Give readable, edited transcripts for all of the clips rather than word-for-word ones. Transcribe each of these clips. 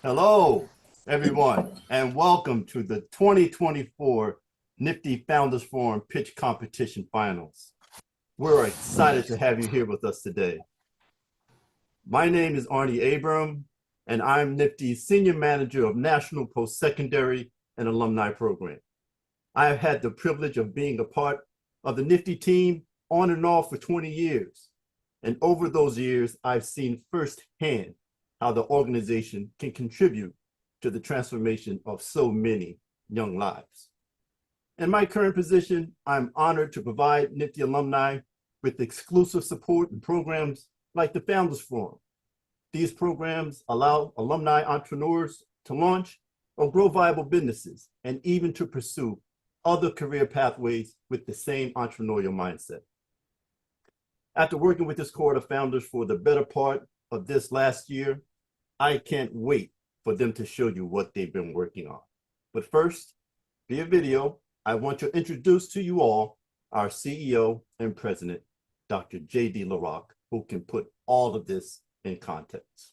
Hello, everyone, and welcome to the 2024 Nifty Founders Forum Pitch Competition Finals. We're excited to have you here with us today. My name is Arnie Abram, and I'm Nifty's Senior Manager of National Post-Secondary and Alumni Program. I have had the privilege of being a part of the Nifty team on and off for 20 years. And over those years, I've seen firsthand how the organization can contribute to the transformation of so many young lives. In my current position, I'm honored to provide Nifty alumni with exclusive support and programs like the Founders Forum. These programs allow alumni entrepreneurs to launch or grow viable businesses and even to pursue other career pathways with the same entrepreneurial mindset. After working with this cohort of founders for the better part of this last year, I can't wait for them to show you what they've been working on. But first, via video, I want to introduce to you all our CEO and President, Dr. J.D. LaRock, who can put all of this in context.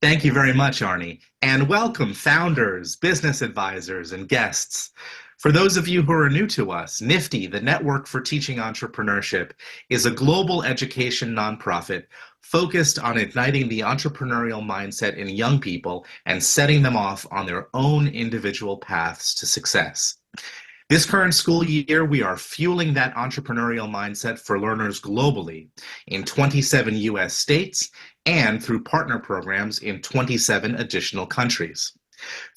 Thank you very much, Arnie, and welcome founders, business advisors, and guests. For those of you who are new to us, Nifty, the Network for Teaching Entrepreneurship, is a global education nonprofit focused on igniting the entrepreneurial mindset in young people and setting them off on their own individual paths to success. This current school year, we are fueling that entrepreneurial mindset for learners globally in 27 U.S. states and through partner programs in 27 additional countries.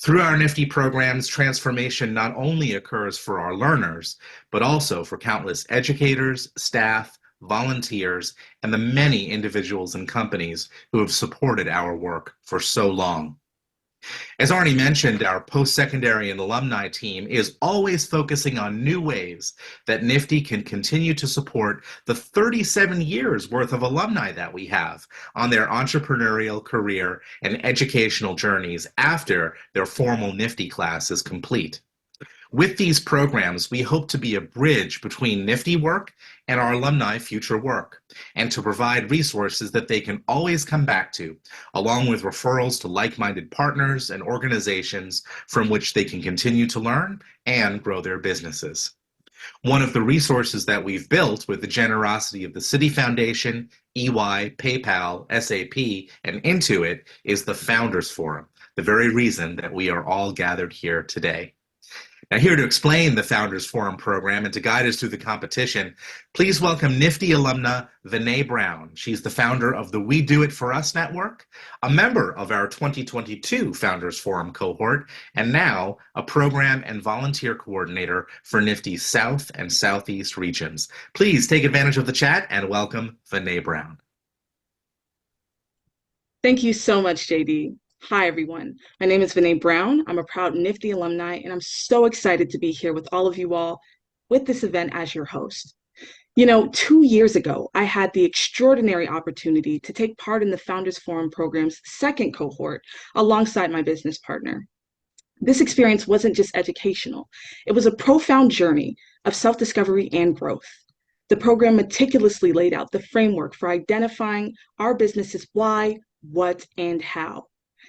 Through our Nifty programs, transformation not only occurs for our learners, but also for countless educators, staff, volunteers, and the many individuals and companies who have supported our work for so long. As Arnie mentioned, our post-secondary and alumni team is always focusing on new ways that Nifty can continue to support the 37 years worth of alumni that we have on their entrepreneurial career and educational journeys after their formal Nifty class is complete. With these programs, we hope to be a bridge between Nifty work and our alumni future work, and to provide resources that they can always come back to, along with referrals to like-minded partners and organizations from which they can continue to learn and grow their businesses. One of the resources that we've built with the generosity of the Citi Foundation, EY, PayPal, SAP, and Intuit is the Founders Forum, the very reason that we are all gathered here today. Now, here to explain the Founders Forum program and to guide us through the competition, please welcome Nifty alumna Vinay Brown. She's the founder of the We Do It For Us network, a member of our 2022 Founders Forum cohort, and now a program and volunteer coordinator for Nifty's South and Southeast regions. Please take advantage of the chat and welcome Vinay Brown. Thank you so much, JD. Hi, everyone. My name is Vinay Brown. I'm a proud Nifty alumni, and I'm so excited to be here with all of you all with this event as your host. You know, 2 years ago, I had the extraordinary opportunity to take part in the Founders Forum program's second cohort alongside my business partner. This experience wasn't just educational. It was a profound journey of self-discovery and growth. The program meticulously laid out the framework for identifying our business's why, what, and how.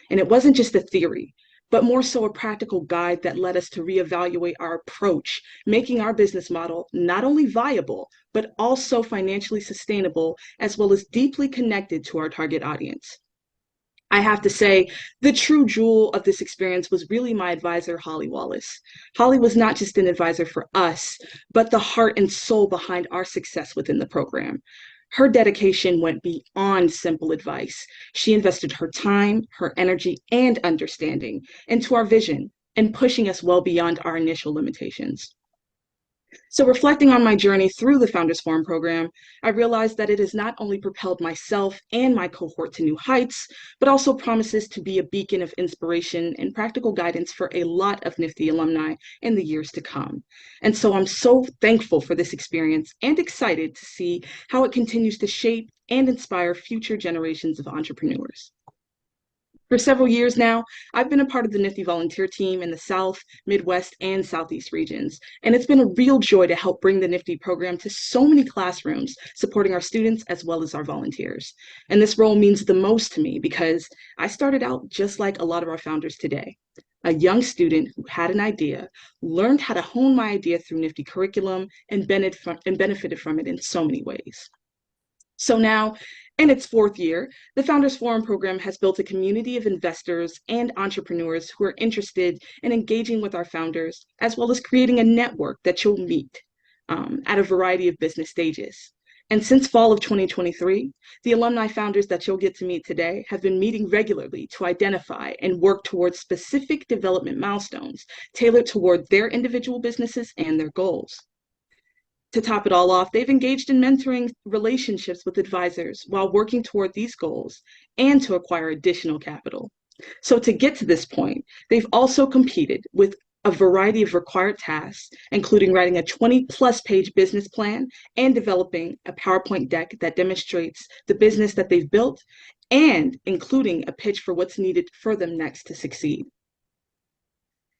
And it wasn't just a theory, but more so a practical guide that led us to reevaluate our approach, making our business model not only viable, but also financially sustainable, as well as deeply connected to our target audience. I have to say, the true jewel of this experience was really my advisor, Holly Wallace. Holly was not just an advisor for us, but the heart and soul behind our success within the program. Her dedication went beyond simple advice. She invested her time, her energy, and understanding into our vision and pushing us well beyond our initial limitations. So reflecting on my journey through the Founders Forum program, I realized that it has not only propelled myself and my cohort to new heights, but also promises to be a beacon of inspiration and practical guidance for a lot of Nifty alumni in the years to come. And so I'm so thankful for this experience and excited to see how it continues to shape and inspire future generations of entrepreneurs. For several years now, I've been a part of the Nifty volunteer team in the South, Midwest, and Southeast regions, and it's been a real joy to help bring the Nifty program to so many classrooms, supporting our students as well as our volunteers. And this role means the most to me because I started out just like a lot of our founders today. A young student who had an idea, learned how to hone my idea through Nifty curriculum, and benefited from it in so many ways. So now, in its fourth year, the Founders Forum program has built a community of investors and entrepreneurs who are interested in engaging with our founders, as well as creating a network that you'll meet at a variety of business stages. And since fall of 2023, the alumni founders that you'll get to meet today have been meeting regularly to identify and work towards specific development milestones tailored toward their individual businesses and their goals. To top it all off, they've engaged in mentoring relationships with advisors while working toward these goals and to acquire additional capital. So to get to this point, they've also competed with a variety of required tasks, including writing a 20-plus page business plan and developing a PowerPoint deck that demonstrates the business that they've built and including a pitch for what's needed for them next to succeed.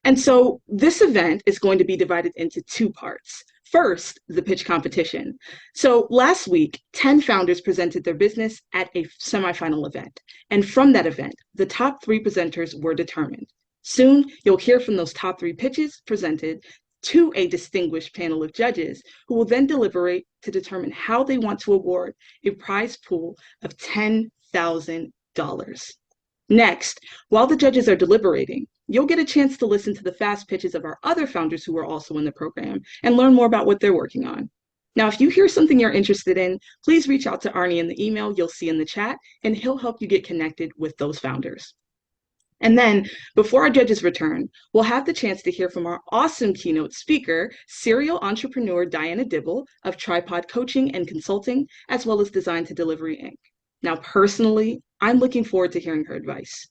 And so this event is going to be divided into two parts. First, the pitch competition. So last week, 10 founders presented their business at a semifinal event. And from that event, the top 3 presenters were determined. Soon, you'll hear from those top 3 pitches presented to a distinguished panel of judges who will then deliberate to determine how they want to award a prize pool of $10,000. Next, while the judges are deliberating, you'll get a chance to listen to the fast pitches of our other founders who are also in the program and learn more about what they're working on. Now, if you hear something you're interested in, please reach out to Arnie in the email you'll see in the chat, and he'll help you get connected with those founders. And then, before our judges return, we'll have the chance to hear from our awesome keynote speaker, serial entrepreneur Diana Dibble of Tripod Coaching and Consulting, as well as Design to Delivery, Inc. Now, personally, I'm looking forward to hearing her advice.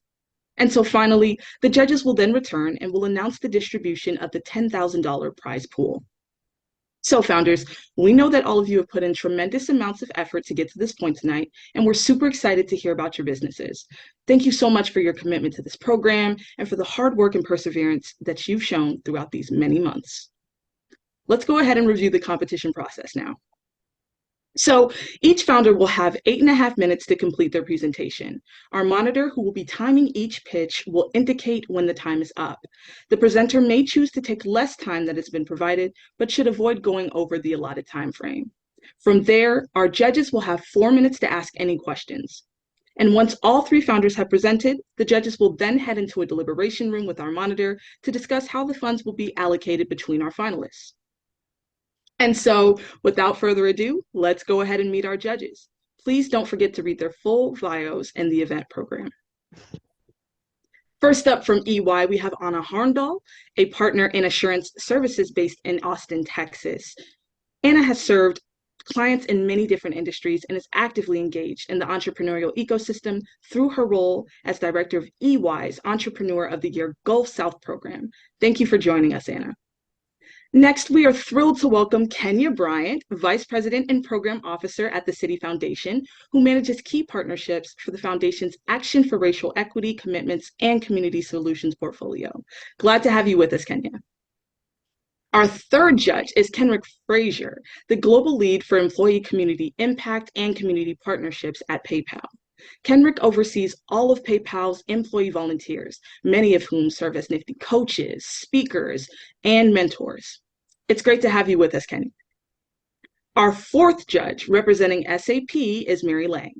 And so finally, the judges will then return and will announce the distribution of the $10,000 prize pool. So founders, we know that all of you have put in tremendous amounts of effort to get to this point tonight, and we're super excited to hear about your businesses. Thank you so much for your commitment to this program and for the hard work and perseverance that you've shown throughout these many months. Let's go ahead and review the competition process now. So each founder will have 8.5 minutes to complete their presentation. Our monitor, who will be timing each pitch, will indicate when the time is up. The presenter may choose to take less time than has been provided, but should avoid going over the allotted time frame. From there, our judges will have 4 minutes to ask any questions. And once all 3 founders have presented, the judges will then head into a deliberation room with our monitor to discuss how the funds will be allocated between our finalists. And so, without further ado, let's go ahead and meet our judges. Please don't forget to read their full bios in the event program. First up from EY, we have Anna Harndal, a partner in assurance services based in Austin, Texas. Anna has served clients in many different industries and is actively engaged in the entrepreneurial ecosystem through her role as director of EY's Entrepreneur of the Year Gulf South program. Thank you for joining us, Anna. Next, we are thrilled to welcome Kenya Bryant, Vice President and Program Officer at the City Foundation, who manages key partnerships for the Foundation's Action for Racial Equity, Commitments, and Community Solutions portfolio. Glad to have you with us, Kenya. Our third judge is Kenrick Frazier, the Global Lead for Employee Community Impact and Community Partnerships at PayPal. Kenrick oversees all of PayPal's employee volunteers, many of whom serve as Nifty coaches, speakers, and mentors. It's great to have you with us, Kenny. Our fourth judge representing SAP is Mary Lang.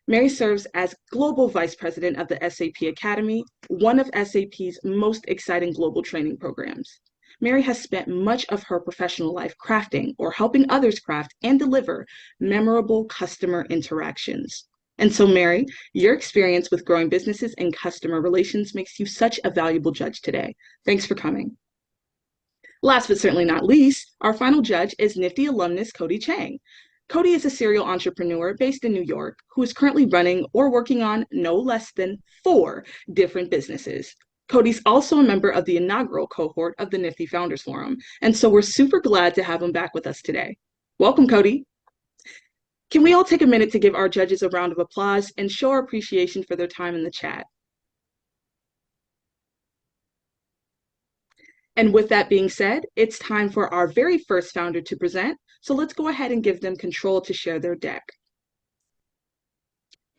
Mary serves as Global Vice President of the SAP Academy, one of SAP's most exciting global training programs. Mary has spent much of her professional life crafting or helping others craft and deliver memorable customer interactions. And so, Mary, your experience with growing businesses and customer relations makes you such a valuable judge today. Thanks for coming. Last but certainly not least, our final judge is Nifty alumnus Cody Chang. Cody is a serial entrepreneur based in New York who is currently running or working on no less than 4 different businesses. Cody's also a member of the inaugural cohort of the Nifty Founders Forum, and so we're super glad to have him back with us today. Welcome, Cody. Can we all take a minute to give our judges a round of applause and show our appreciation for their time in the chat? And with that being said, it's time for our very first founder to present. So let's go ahead and give them control to share their deck.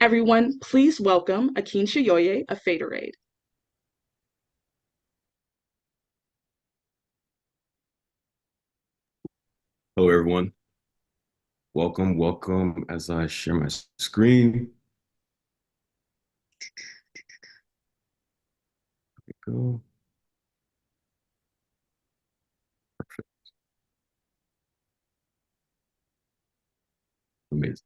Everyone, please welcome Akin Shayoye of Faderade. Hello, everyone. Welcome as I share my screen. There we go. Perfect. Amazing.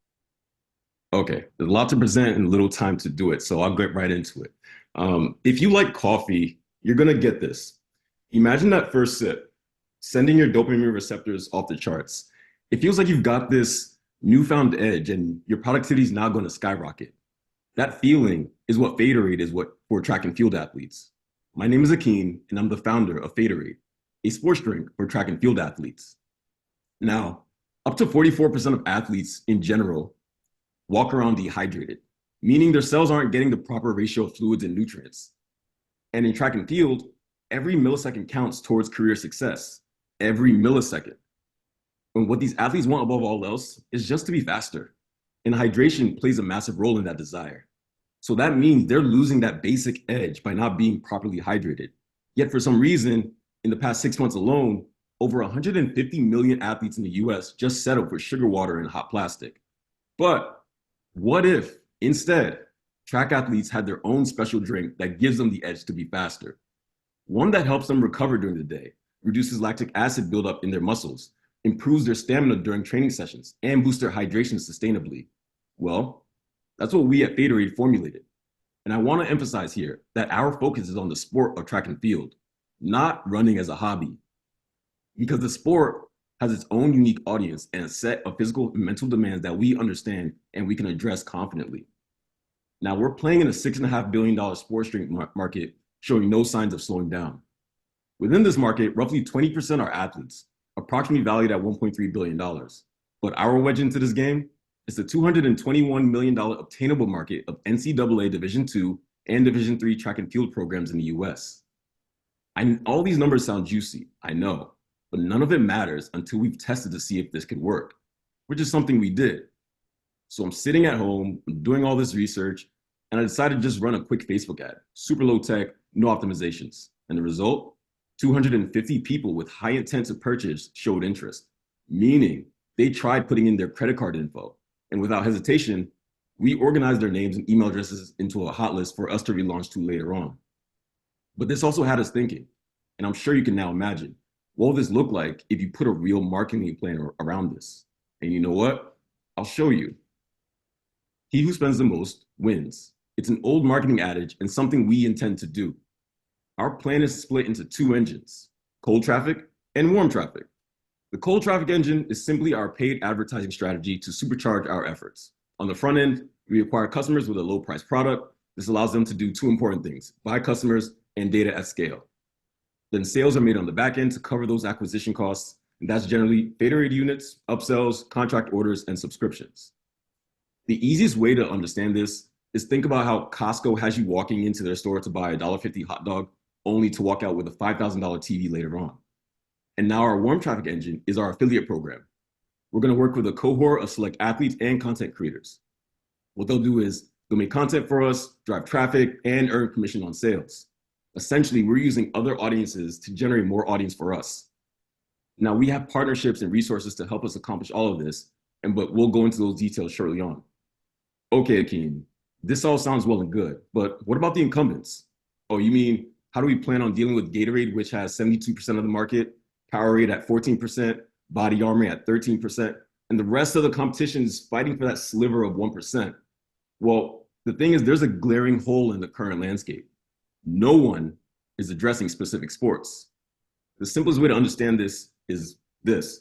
Okay, there's a lot to present and little time to do it, so I'll get right into it. If you like coffee, you're gonna get this. Imagine that first sip, sending your dopamine receptors off the charts. It feels like you've got this newfound edge and your productivity is now going to skyrocket. That feeling is what Faderade is what for track and field athletes. My name is Akin, and I'm the founder of Faderade, a sports drink for track and field athletes. Now, up to 44% of athletes in general walk around dehydrated, meaning their cells aren't getting the proper ratio of fluids and nutrients. And in track and field, every millisecond counts towards career success, every millisecond. And what these athletes want above all else is just to be faster. And hydration plays a massive role in that desire. So that means they're losing that basic edge by not being properly hydrated. Yet for some reason, in the past 6 months alone, over 150 million athletes in the US just settled for sugar water and hot plastic. But what if instead, track athletes had their own special drink that gives them the edge to be faster? One that helps them recover during the day, reduces lactic acid buildup in their muscles, improves their stamina during training sessions, and boosts their hydration sustainably. Well, that's what we at Faderade formulated. And I want to emphasize here that our focus is on the sport of track and field, not running as a hobby. Because the sport has its own unique audience and a set of physical and mental demands that we understand and we can address confidently. Now, we're playing in a $6.5 billion sports drink market showing no signs of slowing down. Within this market, roughly 20% are athletes, approximately valued at $1.3 billion. But our wedge into this game is the $221 million obtainable market of NCAA Division II and Division III track and field programs in the US. All these numbers sound juicy, I know, but none of it matters until we've tested to see if this could work, which is something we did. So I'm sitting at home, I'm doing all this research, and I decided to just run a quick Facebook ad, super low tech, no optimizations. And the result? 250 people with high intent to purchase showed interest, meaning they tried putting in their credit card info. And without hesitation, we organized their names and email addresses into a hot list for us to relaunch to later on. But this also had us thinking, and I'm sure you can now imagine, what will this look like if you put a real marketing plan around this? And you know what? I'll show you. He who spends the most wins. It's an old marketing adage and something we intend to do. Our plan is split into two engines, cold traffic and warm traffic. The cold traffic engine is simply our paid advertising strategy to supercharge our efforts. On the front end, we acquire customers with a low price product. This allows them to do two important things, buy customers and data at scale. Then sales are made on the back end to cover those acquisition costs. And that's generally Faderade units, upsells, contract orders, and subscriptions. The easiest way to understand this is think about how Costco has you walking into their store to buy a $1.50 hot dog, only to walk out with a $5,000 TV later on. And now our warm traffic engine is our affiliate program. We're going to work with a cohort of select athletes and content creators. What they'll do is they'll make content for us, drive traffic, and earn commission on sales. Essentially, we're using other audiences to generate more audience for us. Now, we have partnerships and resources to help us accomplish all of this, but we'll go into those details shortly on. Okay, Akin, this all sounds well and good, but what about the incumbents? Oh, you mean, how do we plan on dealing with Gatorade, which has 72% of the market, Powerade at 14%, Body Armor at 13%, and the rest of the competition is fighting for that sliver of 1%? Well, the thing is, there's a glaring hole in the current landscape. No one is addressing specific sports. The simplest way to understand this is this.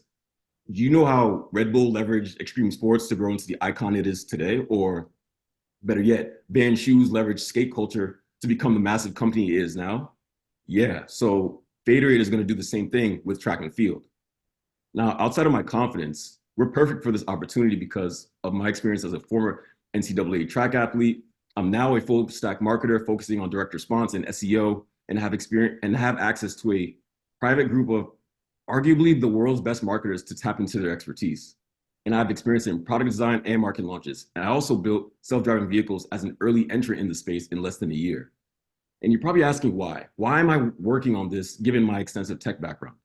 Do you know how Red Bull leveraged extreme sports to grow into the icon it is today? Or better yet, band shoes leveraged skate culture to become the massive company it is now? Yeah, so Faderade is going to do the same thing with track and field. Now, outside of my confidence, we're perfect for this opportunity because of my experience as a former NCAA track athlete. I'm now a full stack marketer focusing on direct response and SEO and have experience and have access to a private group of arguably the world's best marketers to tap into their expertise. And I've experienced it in product design and market launches. And I also built self-driving vehicles as an early entrant in the space in less than a year. And you're probably asking why? Why am I working on this given my extensive tech background?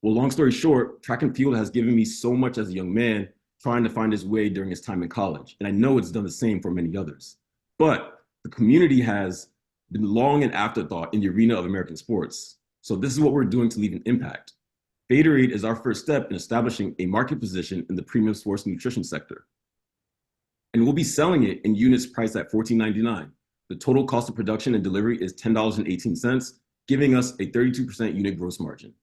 Well, long story short, track and field has given me so much as a young man trying to find his way during his time in college. And I know it's done the same for many others. But the community has been long an afterthought in the arena of American sports. So this is what we're doing to leave an impact. Faderade is our first step in establishing a market position in the premium sports nutrition sector. And we'll be selling it in units priced at $14.99. The total cost of production and delivery is $10.18, giving us a 32% unit gross margin.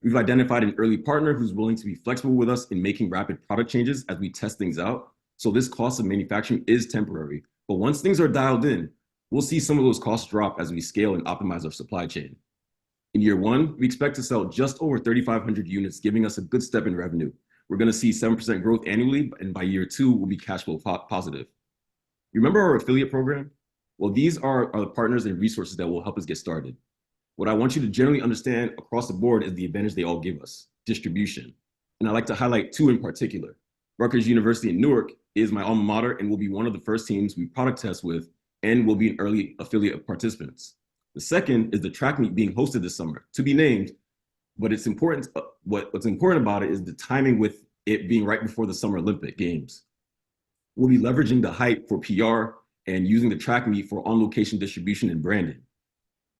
We've identified an early partner who's willing to be flexible with us in making rapid product changes as we test things out. So this cost of manufacturing is temporary, but once things are dialed in, we'll see some of those costs drop as we scale and optimize our supply chain. In year one, we expect to sell just over 3,500 units, giving us a good step in revenue. We're going to see 7% growth annually, and by year two, we'll be cash flow positive. You remember our affiliate program? Well, these are the partners and resources that will help us get started. What I want you to generally understand across the board is the advantage they all give us, distribution. And I'd like to highlight two in particular. Rutgers University in Newark is my alma mater and will be one of the first teams we product test with and will be an early affiliate of participants. The second is the track meet being hosted this summer, to be named, but it's important. What's important about it is the timing with it being right before the Summer Olympic Games. We'll be leveraging the hype for PR and using the track meet for on-location distribution and branding.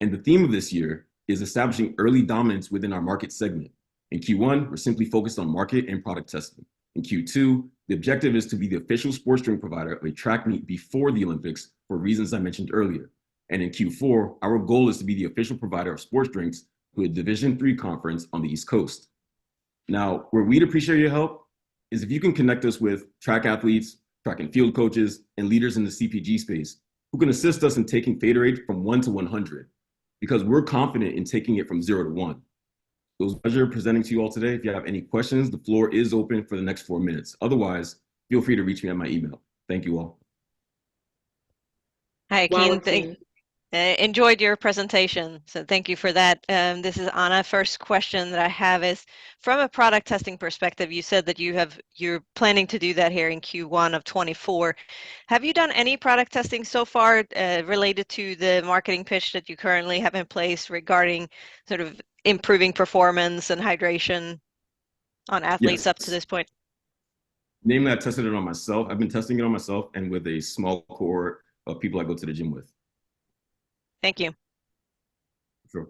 And the theme of this year is establishing early dominance within our market segment. In Q1, we're simply focused on market and product testing. In Q2, the objective is to be the official sports drink provider of a track meet before the Olympics for reasons I mentioned earlier. And in Q4, our goal is to be the official provider of sports drinks to a Division III conference on the East Coast. Now, where we'd appreciate your help is if you can connect us with track athletes, track and field coaches, and leaders in the CPG space who can assist us in taking Faderade from 1 to 100, because we're confident in taking it from 0 to 1. It was a pleasure presenting to you all today. If you have any questions, the floor is open for the next 4 minutes. Otherwise, feel free to reach me at my email. Thank you all. Hi, Wow, Keen. Enjoyed your presentation, so thank you for that. This is Anna. First question that I have is, from a product testing perspective, you said that you're planning to do that here in Q1 of 24. Have you done any product testing so far related to the marketing pitch that you currently have in place regarding sort of improving performance and hydration on athletes up to this point? Namely, I tested it on myself. I've been testing it on myself and with a small cohort of people I go to the gym with. Thank you. Sure.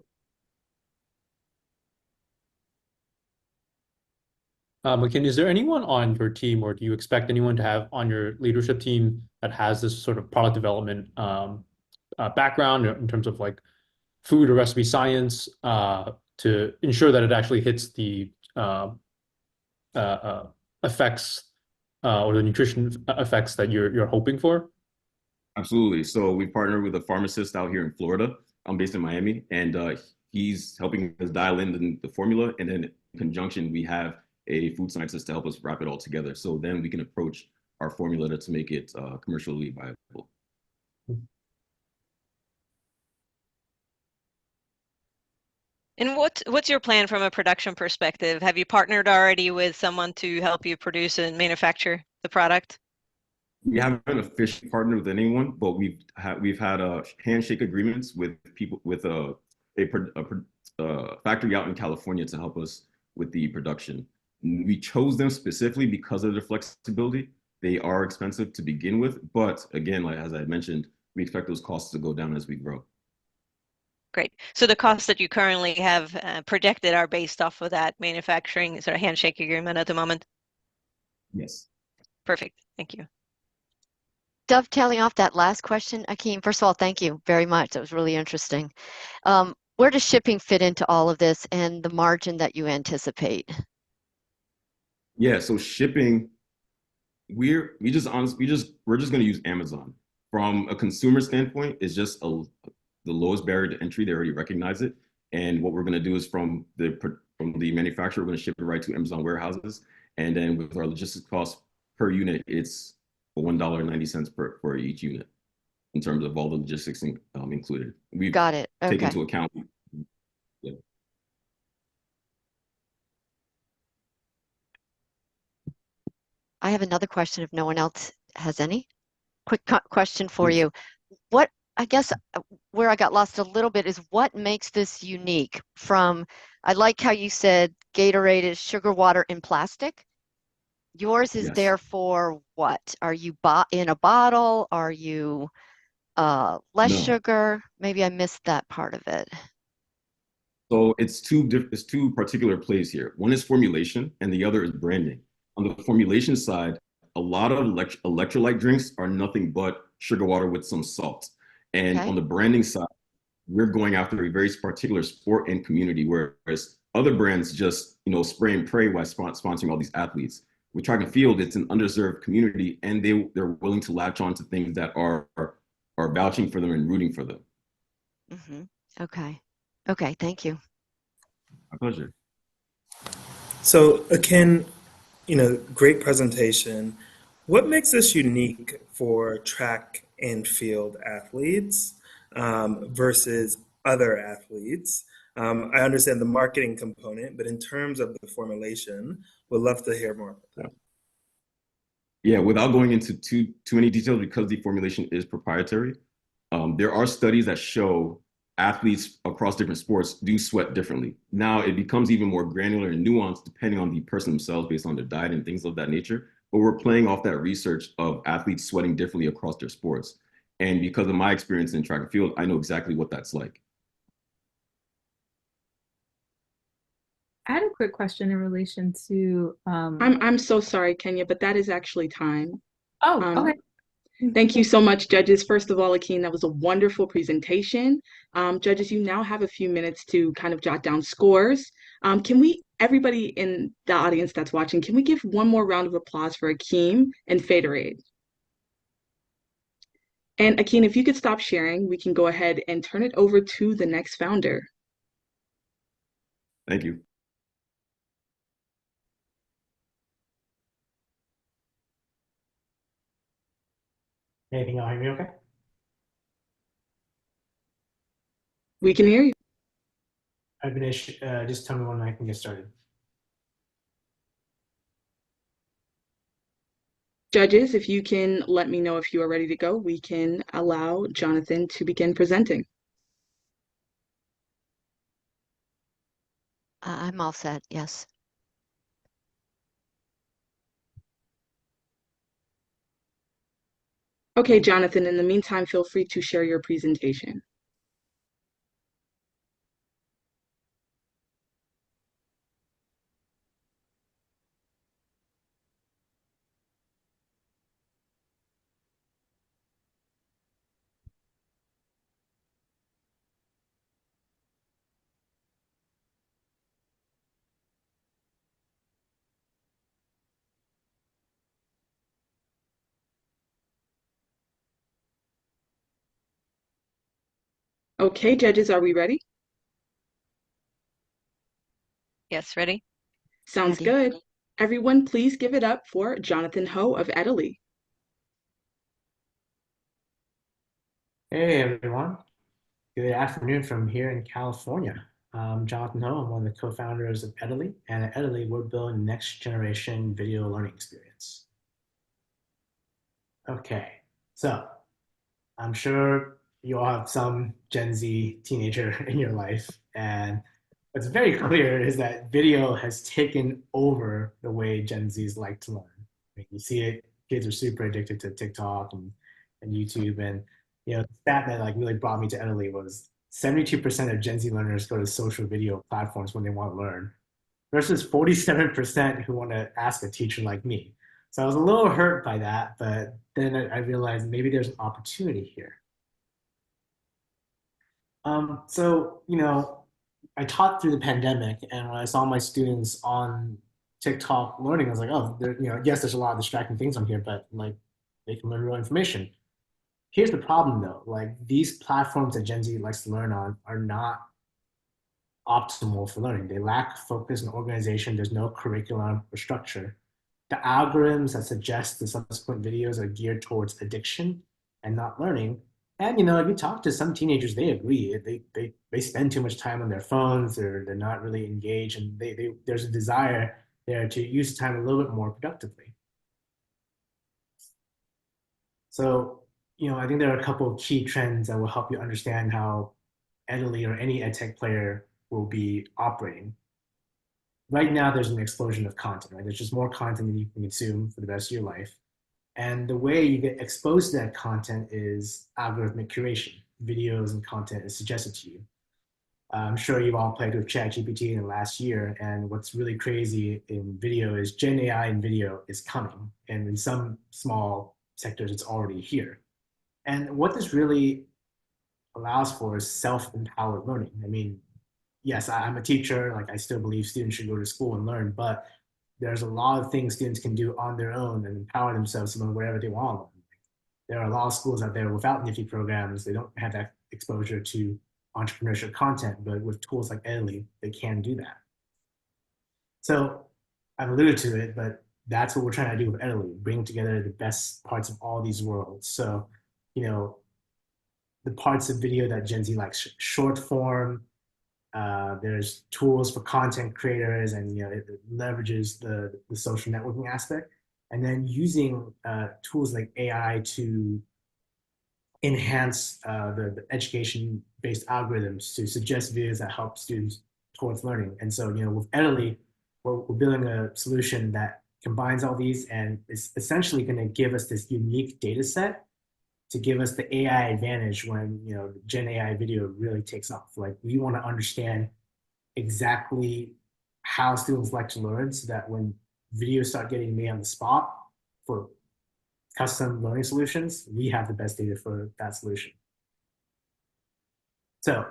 McKinney, is there anyone on your team, or do you expect anyone to have on your leadership team that has this sort of product development background in terms of like food or recipe science to ensure that it actually hits the effects or the nutrition effects that you're hoping for? Absolutely. So we partnered with a pharmacist out here in Florida. I'm based in Miami, and he's helping us dial in the formula. And then in conjunction, we have a food scientist to help us wrap it all together. So then we can approach our formula to make it commercially viable. And what's your plan from a production perspective? Have you partnered already with someone to help you produce and manufacture the product? We haven't officially partnered with anyone, but we've had handshake agreements with people with a factory out in California to help us with the production. We chose them specifically because of their flexibility. They are expensive to begin with, but again, like as I mentioned, we expect those costs to go down as we grow. Great. So the costs that you currently have projected are based off of that manufacturing sort of handshake agreement at the moment? Yes. Perfect. Thank you. Dovetailing off that last question, Akeem, first of all, thank you very much. That was really interesting. Where does shipping fit into all of this and the margin that you anticipate? Yeah, so shipping, we're just going to use Amazon. From a consumer standpoint, it's just the lowest barrier to entry. They already recognize it. And what we're going to do is from the manufacturer, we're going to ship it right to Amazon warehouses. And then with our logistics costs per unit, it's $1.90 for each unit in terms of all the logistics included. We've Got it. Okay. taken into account. Yeah. I have another question if no one else has any. Quick question for Please. you. What, I guess, where I got lost a little bit is what makes this unique from, I like how you said Gatorade is sugar water in plastic. Yours is Yes. there for what? Are you in a bottle? Are you less No. sugar? Maybe I missed that part of it. So it's two particular plays here. One is formulation and the other is branding. On the formulation side, a lot of electrolyte drinks are nothing but sugar water with some salt. And Okay. on the branding side, we're going after a very particular sport and community, whereas other brands just, spray and pray while sponsoring all these athletes. With track and field, it's an underserved community, and they're willing to latch on to things that are vouching for them and rooting for them. Mm-hmm. Okay. Okay. Thank you. My pleasure. So, Akin, great presentation. What makes this unique for track and field athletes versus other athletes? I understand the marketing component, but in terms of the formulation, would love to hear more about that. Yeah, without going into too many details, because the formulation is proprietary, there are studies that show athletes across different sports do sweat differently. Now it becomes even more granular and nuanced depending on the person themselves based on their diet and things of that nature. But we're playing off that research of athletes sweating differently across their sports. And because of my experience in track and field, I know exactly what that's like. I had a quick question in relation to I'm so sorry, Kenya, but that is actually time. oh, Um, okay. Thank you so much, judges. First of all, Akeem, that was a wonderful presentation. Judges, you now have a few minutes to kind of jot down scores. Everybody in the audience that's watching, can we give one more round of applause for Akeem and Faderade? And Akeem, if you could stop sharing, we can go ahead and turn it over to the next founder. Thank you. Anything y'all hear me okay? We can hear you. Vinesh, just tell me when I can get started. Judges, if you can let me know if you are ready to go, we can allow Jonathan to begin presenting. I'm all set. Yes. Okay, Jonathan, in the meantime, feel free to share your presentation. Okay, judges, are we ready? Yes, ready? Sounds Ready. good. Everyone, please give it up for Jonathan Ho of Italy. Hey everyone, good afternoon from here in California. I'm Jonathan Ho. I'm one of the co-founders of Edely, and at Edely, we're building next generation video learning experience. Okay, so I'm sure you all have some Gen Z teenager in your life, and what's very clear is that video has taken over the way Gen Zs like to learn. I mean, you see it, kids are super addicted to TikTok and YouTube, and the stat that like really brought me to Italy was 72% of Gen Z learners go to social video platforms when they want to learn, versus 47% who want to ask a teacher like me. So I was a little hurt by that, but then I realized maybe there's an opportunity here. So, I taught through the pandemic, and when I saw my students on TikTok learning, I was like, oh, yes, there's a lot of distracting things on here, but like they can learn real information. Here's the problem though, like these platforms that Gen Z likes to learn on are not optimal for learning. They lack focus and organization. There's no curriculum or structure. The algorithms that suggest the subsequent videos are geared towards addiction and not learning. And if you talk to some teenagers, they agree. They spend too much time on their phones, they're not really engaged, and there's a desire there to use time a little bit more productively. So, I think there are a couple of key trends that will help you understand how Italy or any edtech player will be operating. Right now, there's an explosion of content, right? There's just more content that you can consume for the rest of your life. And the way you get exposed to that content is algorithmic curation. Videos and content is suggested to you. I'm sure you've all played with ChatGPT in the last year, and what's really crazy in video is Gen AI in video is coming, and in some small sectors, it's already here. And what this really allows for is self-empowered learning. I mean, yes, I'm a teacher, like I still believe students should go to school and learn, but there's a lot of things students can do on their own and empower themselves to learn whatever they want. There are a lot of schools out there without NFTE programs. They don't have that exposure to entrepreneurship content, but with tools like Italy, they can do that. So I've alluded to it, but that's what we're trying to do with Italy, bring together the best parts of all these worlds. So, the parts of video that Gen Z likes, short form, there's tools for content creators, and it leverages the social networking aspect, and then using tools like AI to enhance the education-based algorithms to suggest videos that help students towards learning. And so, with Italy, we're building a solution that combines all these, and is essentially going to give us this unique data set to give us the AI advantage when the Gen AI video really takes off. Like, we want to understand exactly how students like to learn, so that when videos start getting made on the spot for custom learning solutions, we have the best data for that solution. So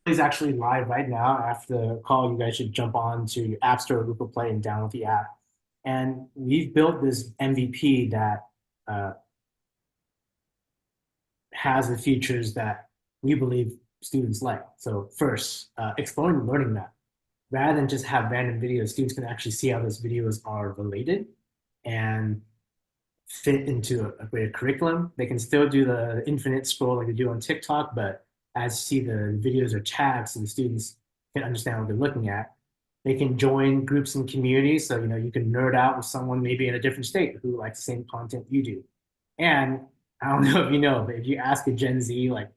it's actually live right now. After the call, you guys should jump on to your App Store or Google Play and download the app. And we've built this MVP that has the features that we believe students like. So first, exploring the learning map. Rather than just have random videos, students can actually see how those videos are related and fit into a greater curriculum. They can still do the infinite scroll like they do on TikTok, but as you see, the videos are tagged so the students can understand what they're looking at. They can join groups and communities, so you can nerd out with someone maybe in a different state who likes the same content you do. And I don't know if you know, but if you ask a Gen Z like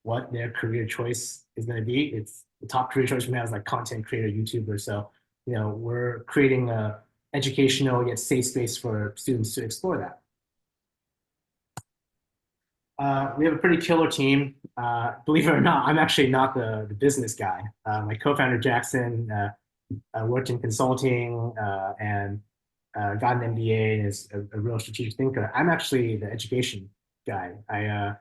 what their career choice is going to be, it's the top career choice right now is like content creator, YouTuber. So we're creating a educational yet safe space for students to explore that. We have a pretty killer team. Believe it or not, I'm actually not the business guy. My co-founder Jackson worked in consulting and got an MBA and is a real strategic thinker. I'm actually the education guy. I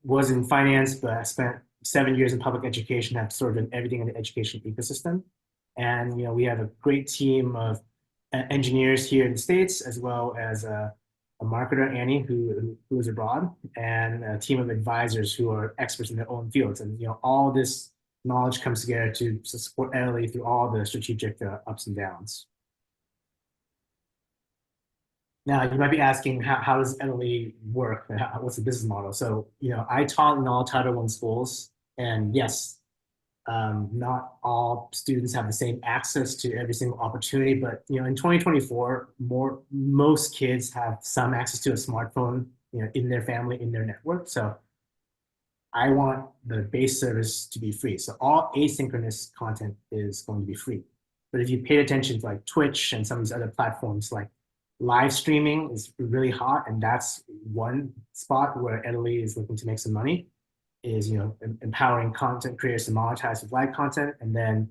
was in finance, but I spent 7 years in public education, have sort of done everything in the education ecosystem. And we have a great team of engineers here in the States, as well as a marketer, Annie, who is abroad, and a team of advisors who are experts in their own fields. And all this knowledge comes together to support Italy through all the strategic ups and downs. Now, you might be asking, how does Italy work? What's the business model? So, I taught in all Title I schools, and yes, not all students have the same access to every single opportunity, but in 2024, most kids have some access to a smartphone, in their family, in their network. So I want the base service to be free. So all asynchronous content is going to be free. But if you pay attention to like Twitch and some of these other platforms, like live streaming is really hot, and that's one spot where Italy is looking to make some money. Is empowering content creators to monetize with live content, and then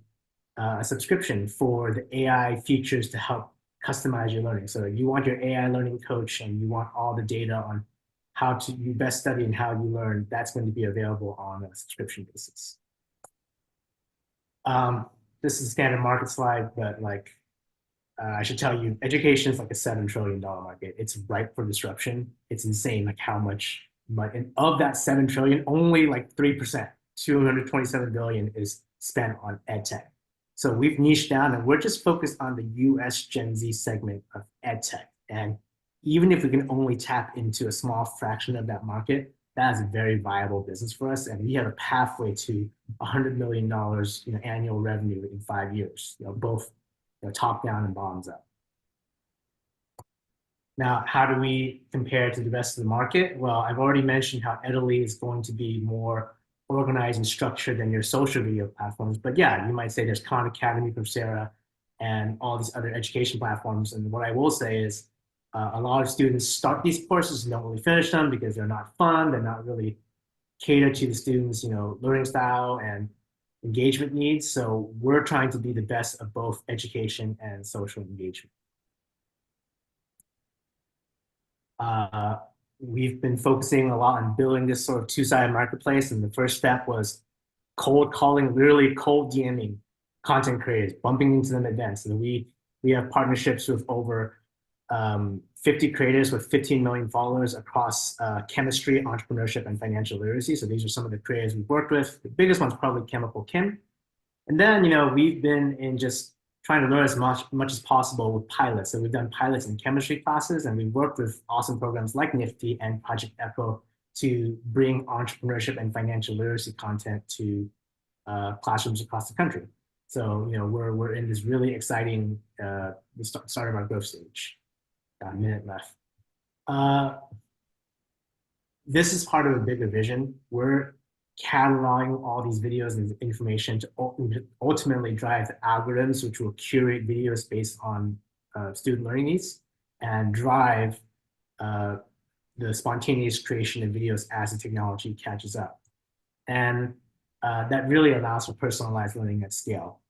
a subscription for the AI features to help customize your learning. So you want your AI learning coach, and you want all the data on how you best study and how you learn. That's going to be available on a subscription basis. This is a standard market slide, but I should tell you, education is like a $7 trillion market. It's ripe for disruption. It's insane, like how much. And of that 7 trillion, only like 3%, 227 billion is spent on edtech. So we've niched down, and we're just focused on the US Gen Z segment of edtech. And even if we can only tap into a small fraction of that market, that is a very viable business for us. And we have a pathway to $100 million annual revenue in 5 years, both top down and bottoms up. Now, how do we compare to the rest of the market? Well, I've already mentioned how Italy is going to be more organized and structured than your social video platforms. But yeah, you might say there's Khan Academy, Coursera, and all these other education platforms. And what I will say is a lot of students start these courses and don't really finish them because they're not fun. They're not really catered to the students, learning style and engagement needs. So we're trying to be the best of both education and social engagement. We've been focusing a lot on building this sort of two-sided marketplace. And the first step was cold calling, literally cold DMing content creators, bumping into them at events. And we have partnerships with over 50 creators with 15 million followers across chemistry, entrepreneurship, and financial literacy. So these are some of the creators we've worked with. The biggest one's probably Chemical Kim. And then, we've been in just trying to learn as much as possible with pilots. So we've done pilots in chemistry classes, and we've worked with awesome programs like NFTE and Project Echo to bring entrepreneurship and financial literacy content to classrooms across the country. So, we're in this really exciting the start of our growth stage. Got a minute left. This is part of a bigger vision. We're cataloging all these videos and information to ultimately drive the algorithms, which will curate videos based on student learning needs and drive the spontaneous creation of videos as the technology catches up. And that really allows for personalized learning at scale.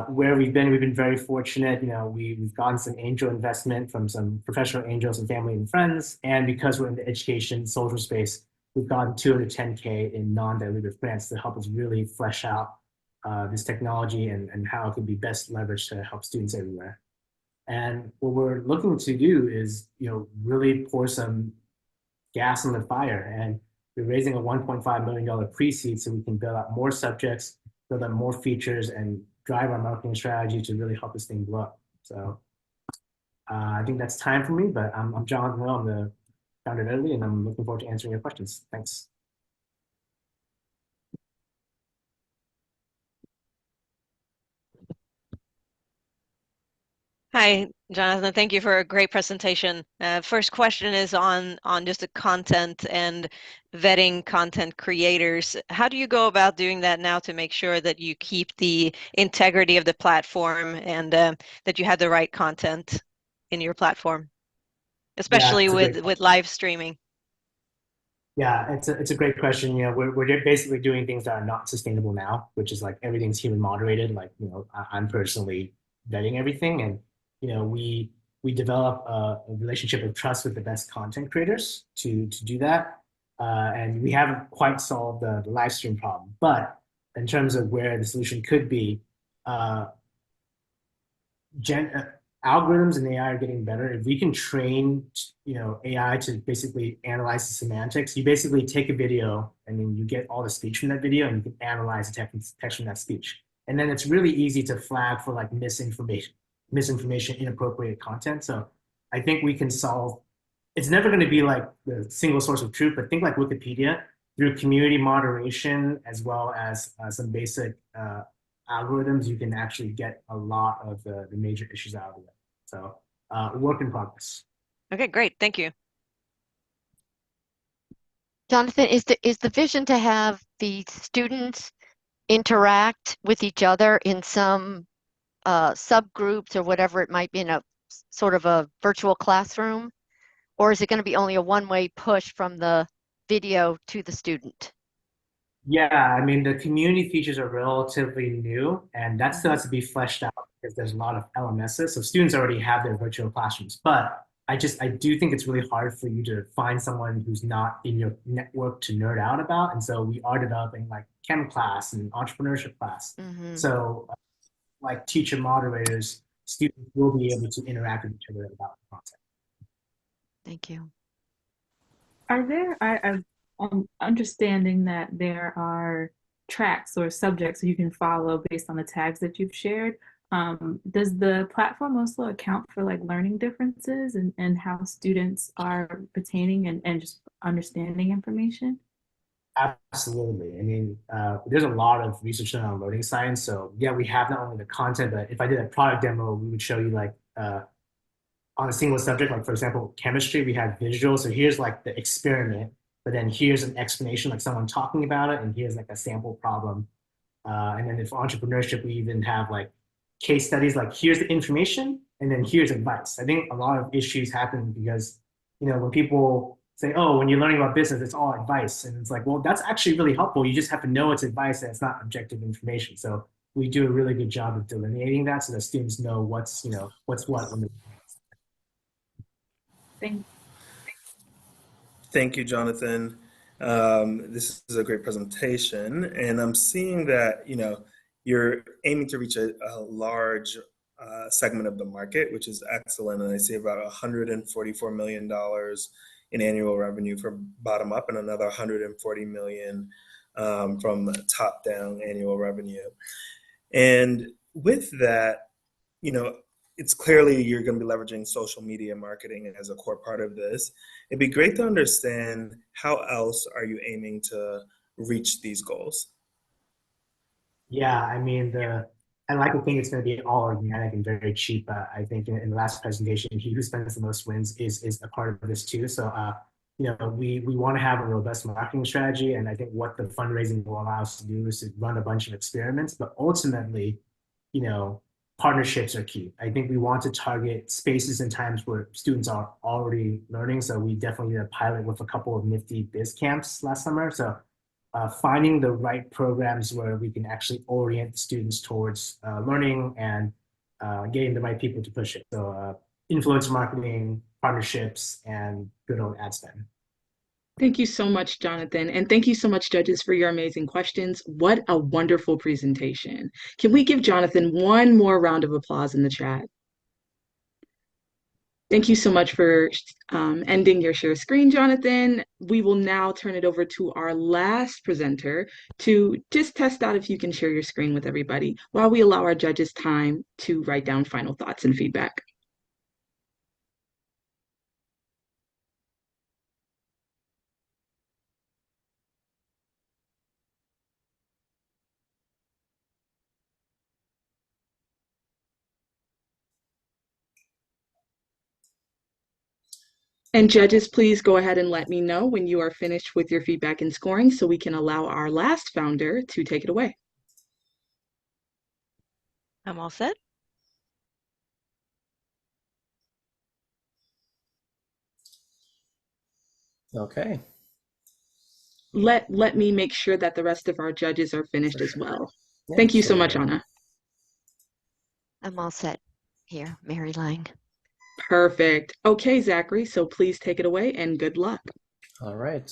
Where we've been very fortunate. We've gotten some angel investment from some professional angels and family and friends. And because we're in the education social space, we've gotten $210K in non-dilutive grants to help us really flesh out this technology and how it can be best leveraged to help students everywhere. And what we're looking to do is, really pour some gas on the fire. And we're raising a $1.5 million pre-seed so we can build out more subjects, build out more features, and drive our marketing strategy to really help this thing blow up. So I think that's time for me, but I'm Jonathan Hill. I'm the founder of Italy, and I'm looking forward to answering your questions. Thanks. Hi, Jonathan. Thank you for a great presentation. First question is on just the content and vetting content creators. How do you go about doing that now to make sure that you keep the integrity of the platform and that you have the right content in your platform, especially with live streaming? Yeah, it's a great question. We're basically doing things that are not sustainable now, which is like everything's human moderated. Like, I'm personally vetting everything, and we develop a relationship of trust with the best content creators to do that. And we haven't quite solved the live stream problem, but in terms of where the solution could be, algorithms and AI are getting better. If we can train, AI to basically analyze the semantics, you basically take a video and then you get all the speech from that video and you can analyze the text from that speech. And then it's really easy to flag for like misinformation, inappropriate content. So I think we can solve, it's never going to be like the single source of truth, but think like Wikipedia through community moderation, as well as some basic algorithms, you can actually get a lot of the major issues out of it. So work in progress. Okay, great. Thank you. Jonathan, is the vision to have the students interact with each other in some subgroups or whatever it might be in a sort of a virtual classroom? Or is it going to be only a one-way push from the video to the student? Yeah, I mean, the community features are relatively new, and that still has to be fleshed out because there's a lot of LMSs. So students already have their virtual classrooms, but I do think it's really hard for you to find someone who's not in your network to nerd out about. And so we are developing like chem class and entrepreneurship class. So like teacher moderators, students will be able to interact with each other about the content. Thank you. I'm understanding that there are tracks or subjects you can follow based on the tags that you've shared. Does the platform also account for like learning differences and how students are retaining and just understanding information? Absolutely. I mean, there's a lot of research done on learning science. So yeah, we have not only the content, but if I did a product demo, we would show you like on a single subject, like for example, chemistry, we had visual. So here's like the experiment, but then here's an explanation, like someone talking about it, and here's like a sample problem. And then for entrepreneurship, we even have like case studies, like here's the information, and then here's advice. I think a lot of issues happen because, when people say, oh, when you're learning about business, it's all advice. And it's like, well, that's actually really helpful. You just have to know it's advice and it's not objective information. So we do a really good job of delineating that so that students know what's what. Thank Thank you, Jonathan. This is a great presentation, and I'm seeing that you're aiming to reach a large segment of the market, which is excellent. And I see about $144 million in annual revenue from bottom up, and another 140 million from top down annual revenue. And with that, it's clearly you're going to be leveraging social media marketing as a core part of this. It'd be great to understand how else are you aiming to reach these goals? Yeah, I mean, I like to think it's going to be all organic and very cheap. I think in the last presentation, he who spends the most wins is a part of this too. So, we want to have a robust marketing strategy, and I think what the fundraising will allow us to do is to run a bunch of experiments. But ultimately, you know, partnerships are key. I think we want to target spaces and times where students are already learning. So we definitely did a pilot with a couple of nifty biz camps last summer. So finding the right programs where we can actually orient students towards learning and getting the right people to push it. So influencer marketing, partnerships, and good old ad spend. Thank you so much, Jonathan. And thank you so much, judges, for your amazing questions. What a wonderful presentation. Can we give Jonathan one more round of applause in the chat? Thank you so much for ending your share screen, Jonathan. We will now turn it over to our last presenter to just test out if you can share your screen with everybody while we allow our judges time to write down final thoughts and feedback. And judges, please go ahead and let me know when you are finished with your feedback and scoring so we can allow our last founder to take it away. I'm all set. Okay. Let me make sure that the rest of our judges are finished as well. Yeah, Thank you so much, Anna. I'm all set here, Mary Lang. Perfect. Okay, Zachary, so please take it away and good luck. All right.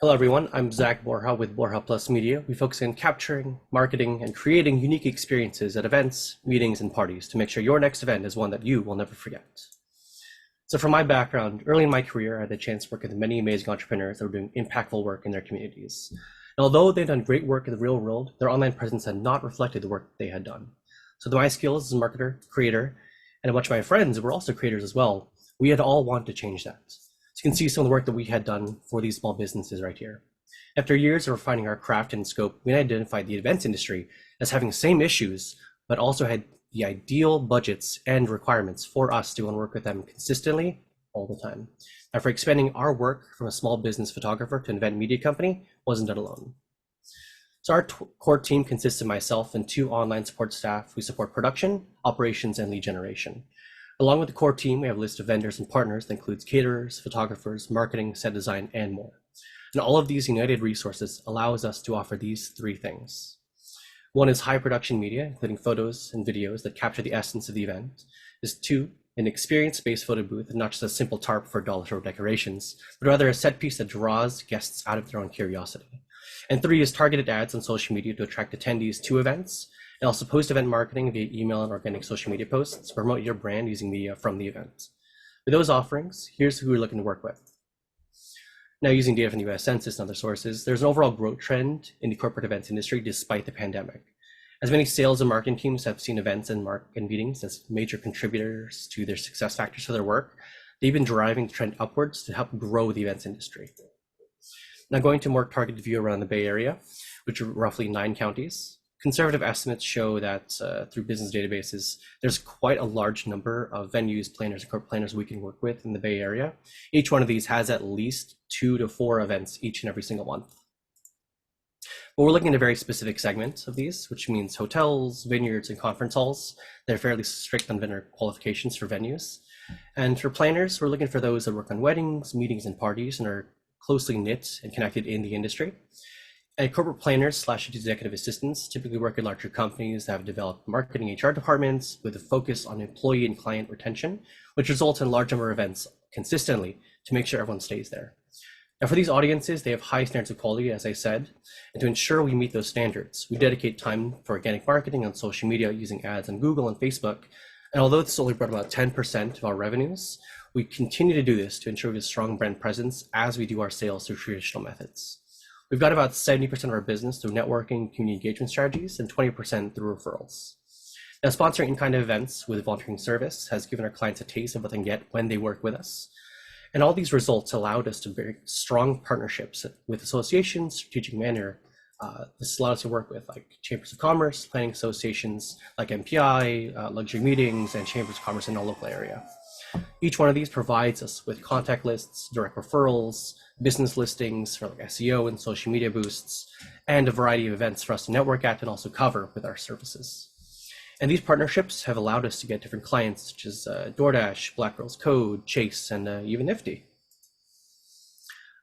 Hello, everyone. I'm Zach Borja with Borja Plus Media. We focus on capturing, marketing, and creating unique experiences at events, meetings, and parties to make sure your next event is one that you will never forget. So from my background, early in my career, I had the chance to work with many amazing entrepreneurs that were doing impactful work in their communities. And although they'd done great work in the real world, their online presence had not reflected the work they had done. So my skills as a marketer, creator, and a bunch of my friends were also creators as well, we had all wanted to change that. So you can see some of the work that we had done for these small businesses right here. After years of refining our craft and scope, we identified the events industry as having the same issues, but also had the ideal budgets and requirements for us to want to work with them consistently all the time. After expanding our work from a small business photographer to an event media company, wasn't done alone. So our core team consists of myself and 2 online support staff who support production, operations, and lead generation. Along with the core team, we have a list of vendors and partners that includes caterers, photographers, marketing, set design, and more. And all of these united resources allows us to offer these 3 things. One is high production media, including photos and videos that capture the essence of the event. Is 2, an experience-based photo booth, not just a simple tarp for dollar store decorations, but rather a set piece that draws guests out of their own curiosity. And 3 is targeted ads on social media to attract attendees to events, and also post-event marketing via email and organic social media posts to promote your brand using media from the event. With those offerings, here's who we're looking to work with. Now, using data from the US Census and other sources, there's an overall growth trend in the corporate events industry despite the pandemic. As many sales and marketing teams have seen events and meetings as major contributors to their success factors for their work, they've been driving the trend upwards to help grow the events industry. Now, going to a more targeted view around the Bay Area, which are roughly 9 counties, Conservative estimates show that through business databases, there's quite a large number of venues, planners, and corporate planners we can work with in the Bay Area. Each one of these has at least 2 to 4 events each and every single month. But we're looking at a very specific segment of these, which means hotels, vineyards, and conference halls. They're fairly strict on vendor qualifications for venues. And for planners, we're looking for those that work on weddings, meetings, and parties and are closely knit and connected in the industry. And corporate planners / executive assistants typically work in larger companies that have developed marketing HR departments with a focus on employee and client retention, which results in a large number of events consistently to make sure everyone stays there. Now for these audiences, they have high standards of quality, as I said, and to ensure we meet those standards, we dedicate time for organic marketing on social media using ads on Google and Facebook. And although it's only brought about 10% of our revenues, we continue to do this to ensure we have a strong brand presence as we do our sales through traditional methods. We've got about 70% of our business through networking, community engagement strategies, and 20% through referrals. Now, sponsoring in-kind events with volunteering service has given our clients a taste of what they can get when they work with us. And all these results allowed us to build strong partnerships with associations, strategic manner. This allowed us to work with like chambers of commerce, planning associations like MPI, luxury meetings, and chambers of commerce in our local area. Each one of these provides us with contact lists, direct referrals, business listings for like SEO and social media boosts, and a variety of events for us to network at and also cover with our services. And these partnerships have allowed us to get different clients such as DoorDash, Black Girls Code, Chase, and even Nifty.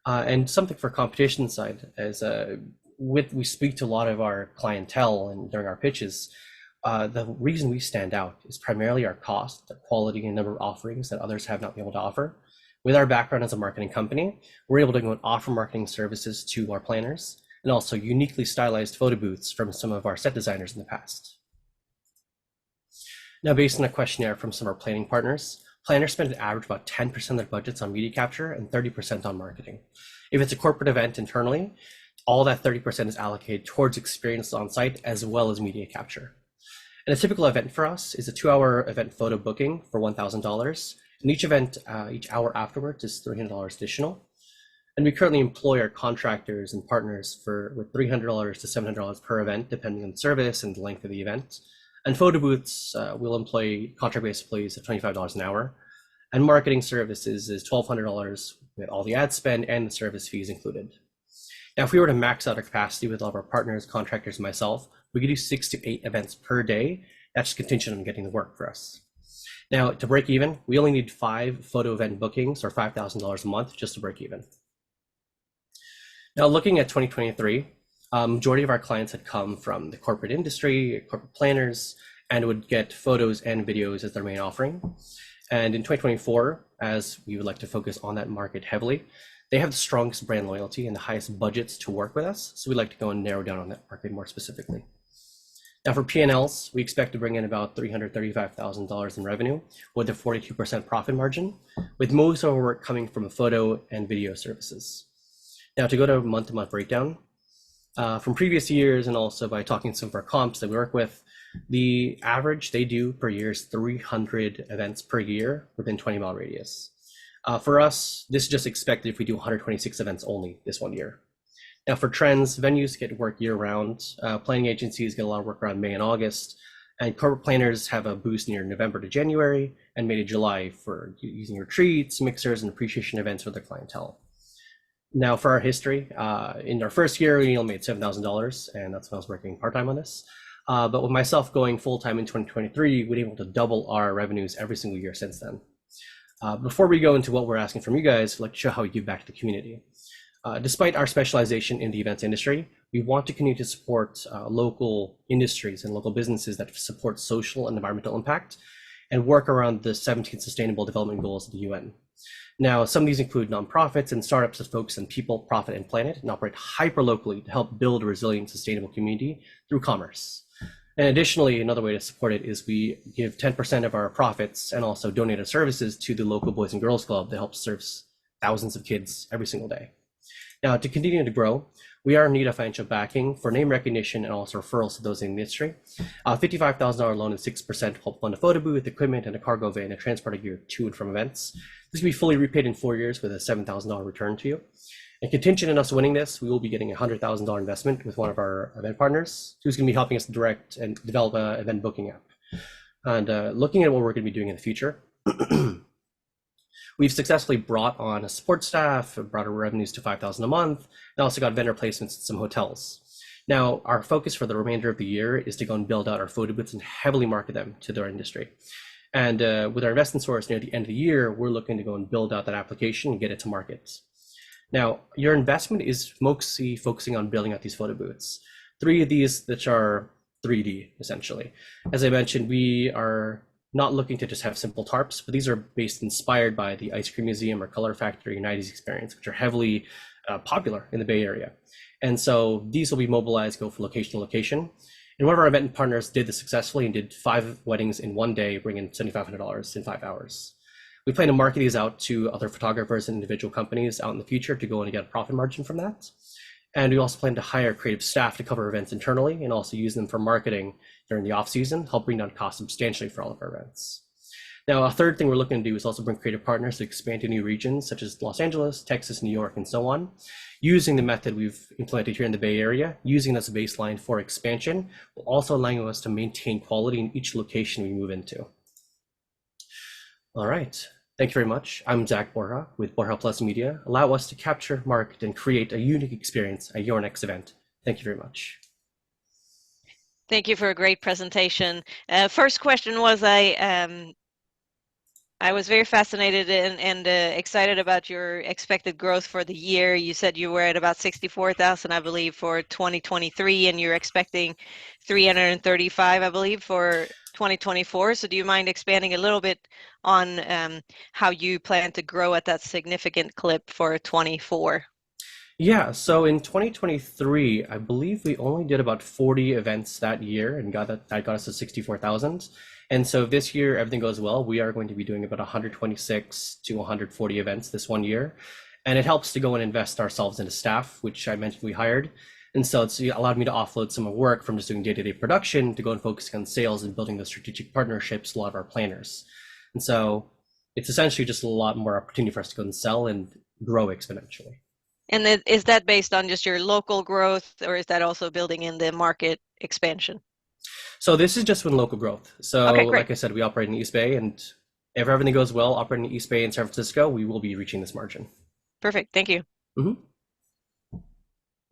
And something for competition side is we speak to a lot of our clientele and during our pitches. The reason we stand out is primarily our cost, the quality and number of offerings that others have not been able to offer. With our background as a marketing company, we're able to go and offer marketing services to our planners and also uniquely stylized photo booths from some of our set designers in the past. Now, based on a questionnaire from some of our planning partners, planners spend an average about 10% of their budgets on media capture and 30% on marketing. If it's a corporate event internally, all that 30% is allocated towards experience on site as well as media capture. And a typical event for us is a 2-hour event photo booking for $1,000. And each event, each hour afterwards is $300 additional. And we currently employ our contractors and partners with $300 to $700 per event, depending on the service and the length of the event. And photo booths, we'll employ contract-based employees at $25 an hour. And marketing services is $1,200 with all the ad spend and the service fees included. Now, if we were to max out our capacity with all of our partners, contractors, and myself, we could do 6 to 8 events per day. That's contingent on getting the work for us. Now, to break even, we only need 5 photo event bookings or $5,000 a month just to break even. Now, looking at 2023, majority of our clients had come from the corporate industry, corporate planners, and would get photos and videos as their main offering. And in 2024, as we would like to focus on that market heavily, they have the strongest brand loyalty and the highest budgets to work with us. So we'd like to go and narrow down on that market more specifically. Now for P&Ls, we expect to bring in about $335,000 in revenue with a 42% profit margin, with most of our work coming from photo and video services. Now to go to a month-to-month breakdown, from previous years and also by talking to some of our comps that we work with, the average they do per year is 300 events per year within 20-mile radius. For us, this is just expected if we do 126 events only this one year. Now for trends, venues get work year-round. Planning agencies get a lot of work around May and August, and corporate planners have a boost near November to January and May to July for using retreats, mixers, and appreciation events for their clientele. Now for our history, in our first year, we only made $7,000, and that's when I was working part-time on this. But with myself going full-time in 2023, we've been able to double our revenues every single year since then. Before we go into what we're asking from you guys, I'd like to show how we give back to the community. Despite our specialization in the events industry, we want to continue to support local industries and local businesses that support social and environmental impact and work around the 17 Sustainable Development Goals of the UN. Now, some of these include nonprofits and startups that focus on people, profit, and planet and operate hyper-locally to help build a resilient, sustainable community through commerce. And additionally, another way to support it is we give 10% of our profits and also donate our services to the local Boys and Girls Club that helps serve thousands of kids every single day. Now, to continue to grow, we are in need of financial backing for name recognition and also referrals to those in the industry. $55,000 loan and 6% help fund a photo booth, equipment, and a cargo van and transport gear to and from events. This can be fully repaid in 4 years with a $7,000 return to you. And contingent on us winning this, we will be getting a $100,000 investment with one of our event partners who's going to be helping us direct and develop an event booking app. And looking at what we're going to be doing in the future, we've successfully brought on a support staff, brought our revenues to $5,000 a month, and also got vendor placements at some hotels. Now, our focus for the remainder of the year is to go and build out our photo booths and heavily market them to their industry. And with our investment source near the end of the year, we're looking to go and build out that application and get it to markets. Now, your investment is mostly focusing on building out these photo booths. 3 of these that are 3D, essentially. As I mentioned, we are not looking to just have simple tarps, but these are inspired by the Ice Cream Museum or Color Factory 90s experience, which are heavily popular in the Bay Area. And so these will be mobilized, go from location to location. And one of our event partners did this successfully and did 5 weddings in one day, bringing $7,500 in 5 hours. We plan to market these out to other photographers and individual companies out in the future to go and get a profit margin from that. And we also plan to hire creative staff to cover events internally and also use them for marketing during the off season, help bring down costs substantially for all of our events. Now, a third thing we're looking to do is also bring creative partners to expand to new regions such as Los Angeles, Texas, New York, and so on, using the method we've implemented here in the Bay Area, using it as a baseline for expansion, while also allowing us to maintain quality in each location we move into. All right. Thank you very much. I'm Zach Borja with Borja Plus Media. Allow us to capture, market, and create a unique experience at your next event. Thank you very much. Thank you for a great presentation. First question was I was very fascinated and excited about your expected growth for the year. You said you were at about 64,000, I believe, for 2023, and you're expecting 335, I believe, for 2024. So do you mind expanding a little bit on how you plan to grow at that significant clip for 24? Yeah, so in 2023, I believe we only did about 40 events that year and that got us to 64,000. And so this year, everything goes well, we are going to be doing about 126 to 140 events this one year. And it helps to go and invest ourselves into staff, which I mentioned we hired. And so it's allowed me to offload some of work from just doing day-to-day production to go and focus on sales and building the strategic partnerships with a lot of our planners. And so it's essentially just a lot more opportunity for us to go and sell and grow exponentially. And is that based on just your local growth, or is that also building in the market expansion? So this is just with local growth. So Okay, great. like I said, we operate in East Bay, and if everything goes well, operating in East Bay and San Francisco, we will be reaching this margin. Perfect. Thank you.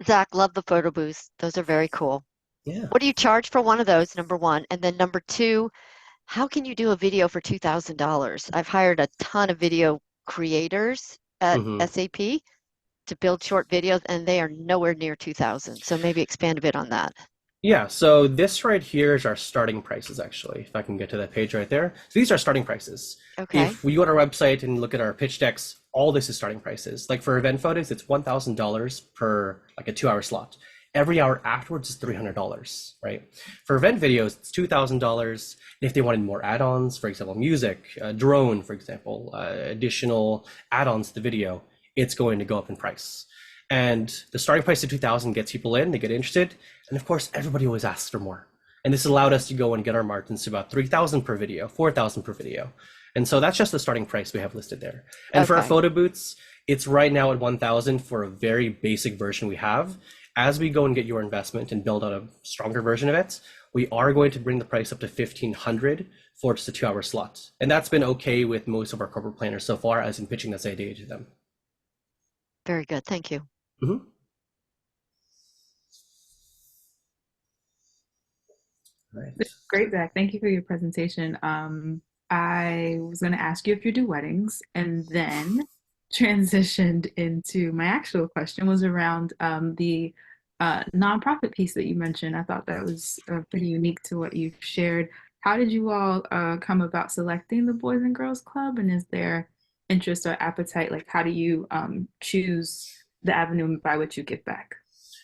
Zach, love the photo booths. Those are very cool. Yeah. What do you charge for one of those, number one? And then number two, how can you do a video for $2,000? I've hired a ton of video creators at SAP to build short videos, and they are nowhere near 2,000. So maybe expand a bit on that. Yeah, so this right here is our starting prices, actually, if I can get to that page right there. So these are starting prices. Okay. If we go to our website and look at our pitch decks, all this is starting prices. Like for event photos, it's $1,000 per like a 2-hour slot. Every hour afterwards is $300, right? For event videos, it's $2,000. And if they wanted more add-ons, for example, music, drone, for example, additional add-ons to the video, it's going to go up in price. And the starting price of 2,000 gets people in, they get interested. And of course, everybody always asks for more. And this allowed us to go and get our margins to about 3,000 per video, 4,000 per video. And so that's just the starting price we have listed there. And for our photo booths, it's right now at 1,000 for a very basic version we have. As we go and get your investment and build out a stronger version of it, we are going to bring the price up to 1,500 for just a 2-hour slot. And that's been okay with most of our corporate planners so far, as in pitching this idea to them. Very good. Thank you. Right. Great, Zach. Thank you for your presentation. I was going to ask you if you do weddings, and then transitioned into my actual question was around the nonprofit piece that you mentioned. I thought that was pretty unique to what you've shared. How did you all come about selecting the Boys and Girls Club, and is there interest or appetite? Like, how do you choose the avenue by which you give back?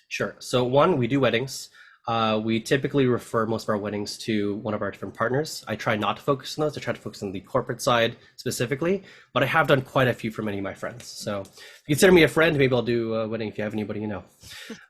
Sure. So one, we do weddings. We typically refer most of our weddings to one of our different partners. I try not to focus on those. I try to focus on the corporate side specifically, but I have done quite a few for many of my friends. So if you consider me a friend, maybe I'll do a wedding if you have anybody you know.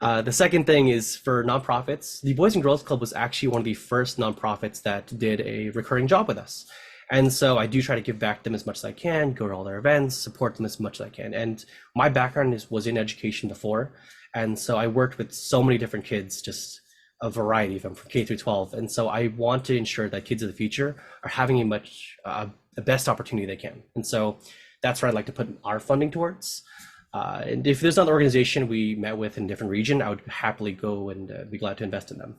The second thing is for nonprofits. The Boys and Girls Club was actually one of the first nonprofits that did a recurring job with us. And so I do try to give back to them as much as I can, go to all their events, support them as much as I can. And my background was in education before. And so I worked with so many different kids, just a variety of them from K through 12. And so I want to ensure that kids of the future are having the best opportunity they can. And so that's where I'd like to put our funding towards. And if there's another organization we met with in a different region, I would happily go and be glad to invest in them.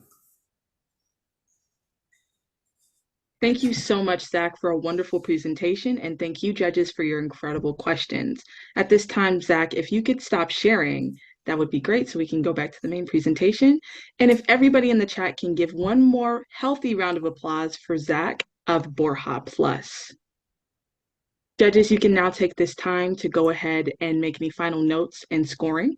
Thank you so much, Zach, for a wonderful presentation, and thank you, judges, for your incredible questions. At this time, Zach, if you could stop sharing, that would be great so we can go back to the main presentation. And if everybody in the chat can give one more healthy round of applause for Zach of Borja Plus. Judges, you can now take this time to go ahead and make any final notes and scoring.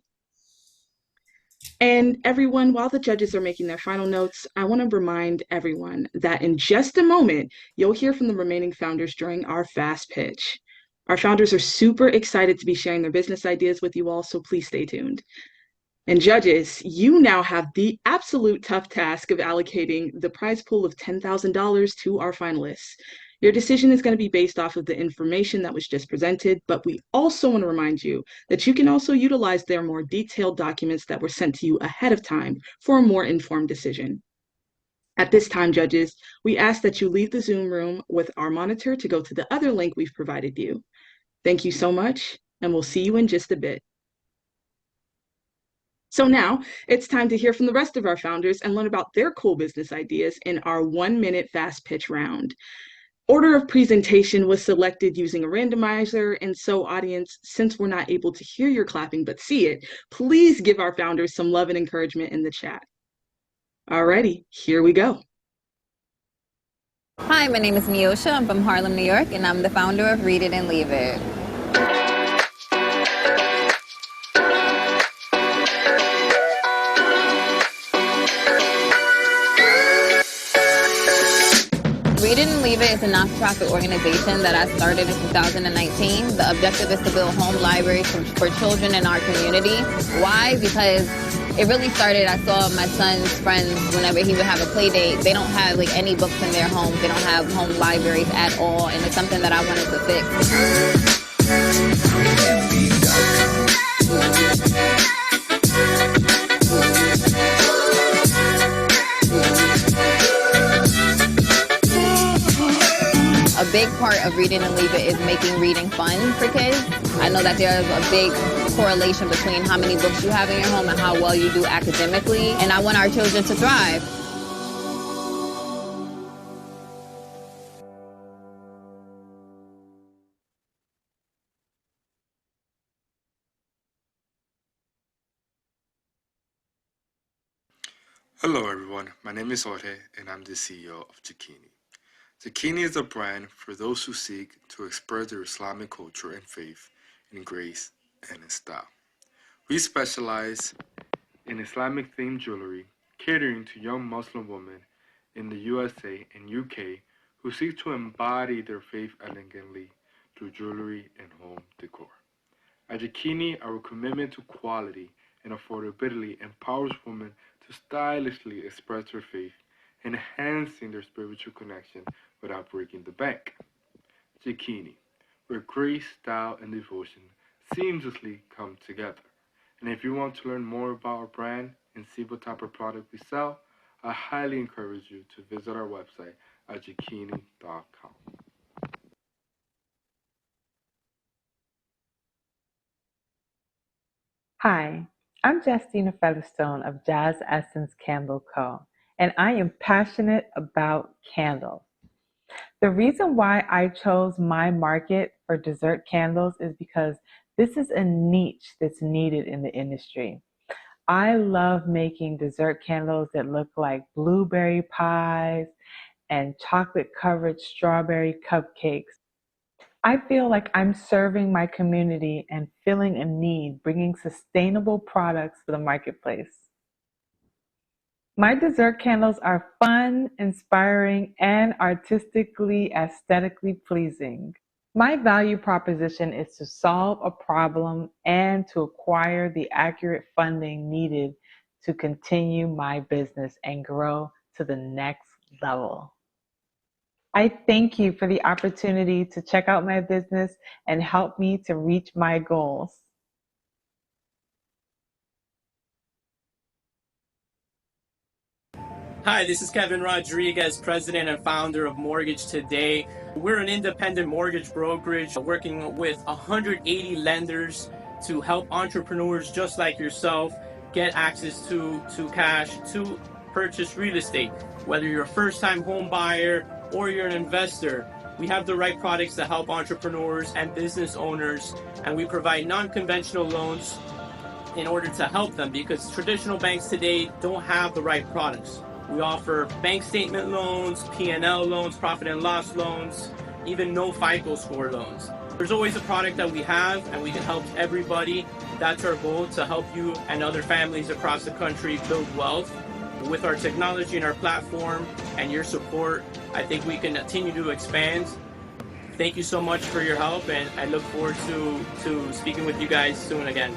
And everyone, while the judges are making their final notes, I want to remind everyone that in just a moment, you'll hear from the remaining founders during our fast pitch. Our founders are super excited to be sharing their business ideas with you all, so please stay tuned. And judges, you now have the absolute tough task of allocating the prize pool of $10,000 to our finalists. Your decision is going to be based off of the information that was just presented, but we also want to remind you that you can also utilize their more detailed documents that were sent to you ahead of time for a more informed decision. At this time, judges, we ask that you leave the Zoom room with our monitor to go to the other link we've provided you. Thank you so much, and we'll see you in just a bit. So now it's time to hear from the rest of our founders and learn about their cool business ideas in our 1-minute fast pitch round. Order of presentation was selected using a randomizer, and so audience, since we're not able to hear your clapping but see it, please give our founders some love and encouragement in the chat. Alrighty, here we go. Hi, my name is Miosha. I'm from Harlem, New York, and I'm the founder of Read It and Leave It. Read It and Leave It is a nonprofit organization that I started in 2019. The objective is to build home libraries for children in our community. Why? Because it really started, I saw my son's friends, whenever he would have a play date, they don't have like any books in their homes. They don't have home libraries at all, and it's something that I wanted to fix. A big part of Read It and Leave It is making reading fun for kids. I know that there's a big correlation between how many books you have in your home and how well you do academically, and I want our children to thrive. Hello everyone, my name is Jorge and I'm the CEO of Zucchini. Zucchini is a brand for those who seek to express their Islamic culture and faith in grace and in style. We specialize in Islamic themed jewelry, catering to young Muslim women in the USA and UK who seek to embody their faith elegantly through jewelry and home decor. At Zucchini, our commitment to quality and affordability empowers women to stylishly express their faith, enhancing their spiritual connection without breaking the bank. Zucchini, where grace, style, and devotion seamlessly come together. And if you want to learn more about our brand and see what type of product we sell, I highly encourage you to visit our website at zucchini.com. Hi, I'm Justina Featherstone of Jazz Essence Candle Co., and I am passionate about candles. The reason why I chose my market for dessert candles is because this is a niche that's needed in the industry. I love making dessert candles that look like blueberry pies and chocolate-covered strawberry cupcakes. I feel like I'm serving my community and filling a need, bringing sustainable products to the marketplace. My dessert candles are fun, inspiring, and artistically, aesthetically pleasing. My value proposition is to solve a problem and to acquire the accurate funding needed to continue my business and grow to the next level. I thank you for the opportunity to check out my business and help me to reach my goals. Hi, this is Kevin Rodriguez, president and founder of Mortgage Today. We're an independent mortgage brokerage working with 180 lenders to help entrepreneurs just like yourself get access to cash to purchase real estate. Whether you're a first-time home buyer or you're an investor, we have the right products to help entrepreneurs and business owners, and we provide non-conventional loans in order to help them because traditional banks today don't have the right products. We offer bank statement loans, P&L loans, profit and loss loans, even no FICO score loans. There's always a product that we have and we can help everybody. That's our goal, to help you and other families across the country build wealth. With our technology and our platform and your support, I think we can continue to expand. Thank you so much for your help, and I look forward to speaking with you guys soon again.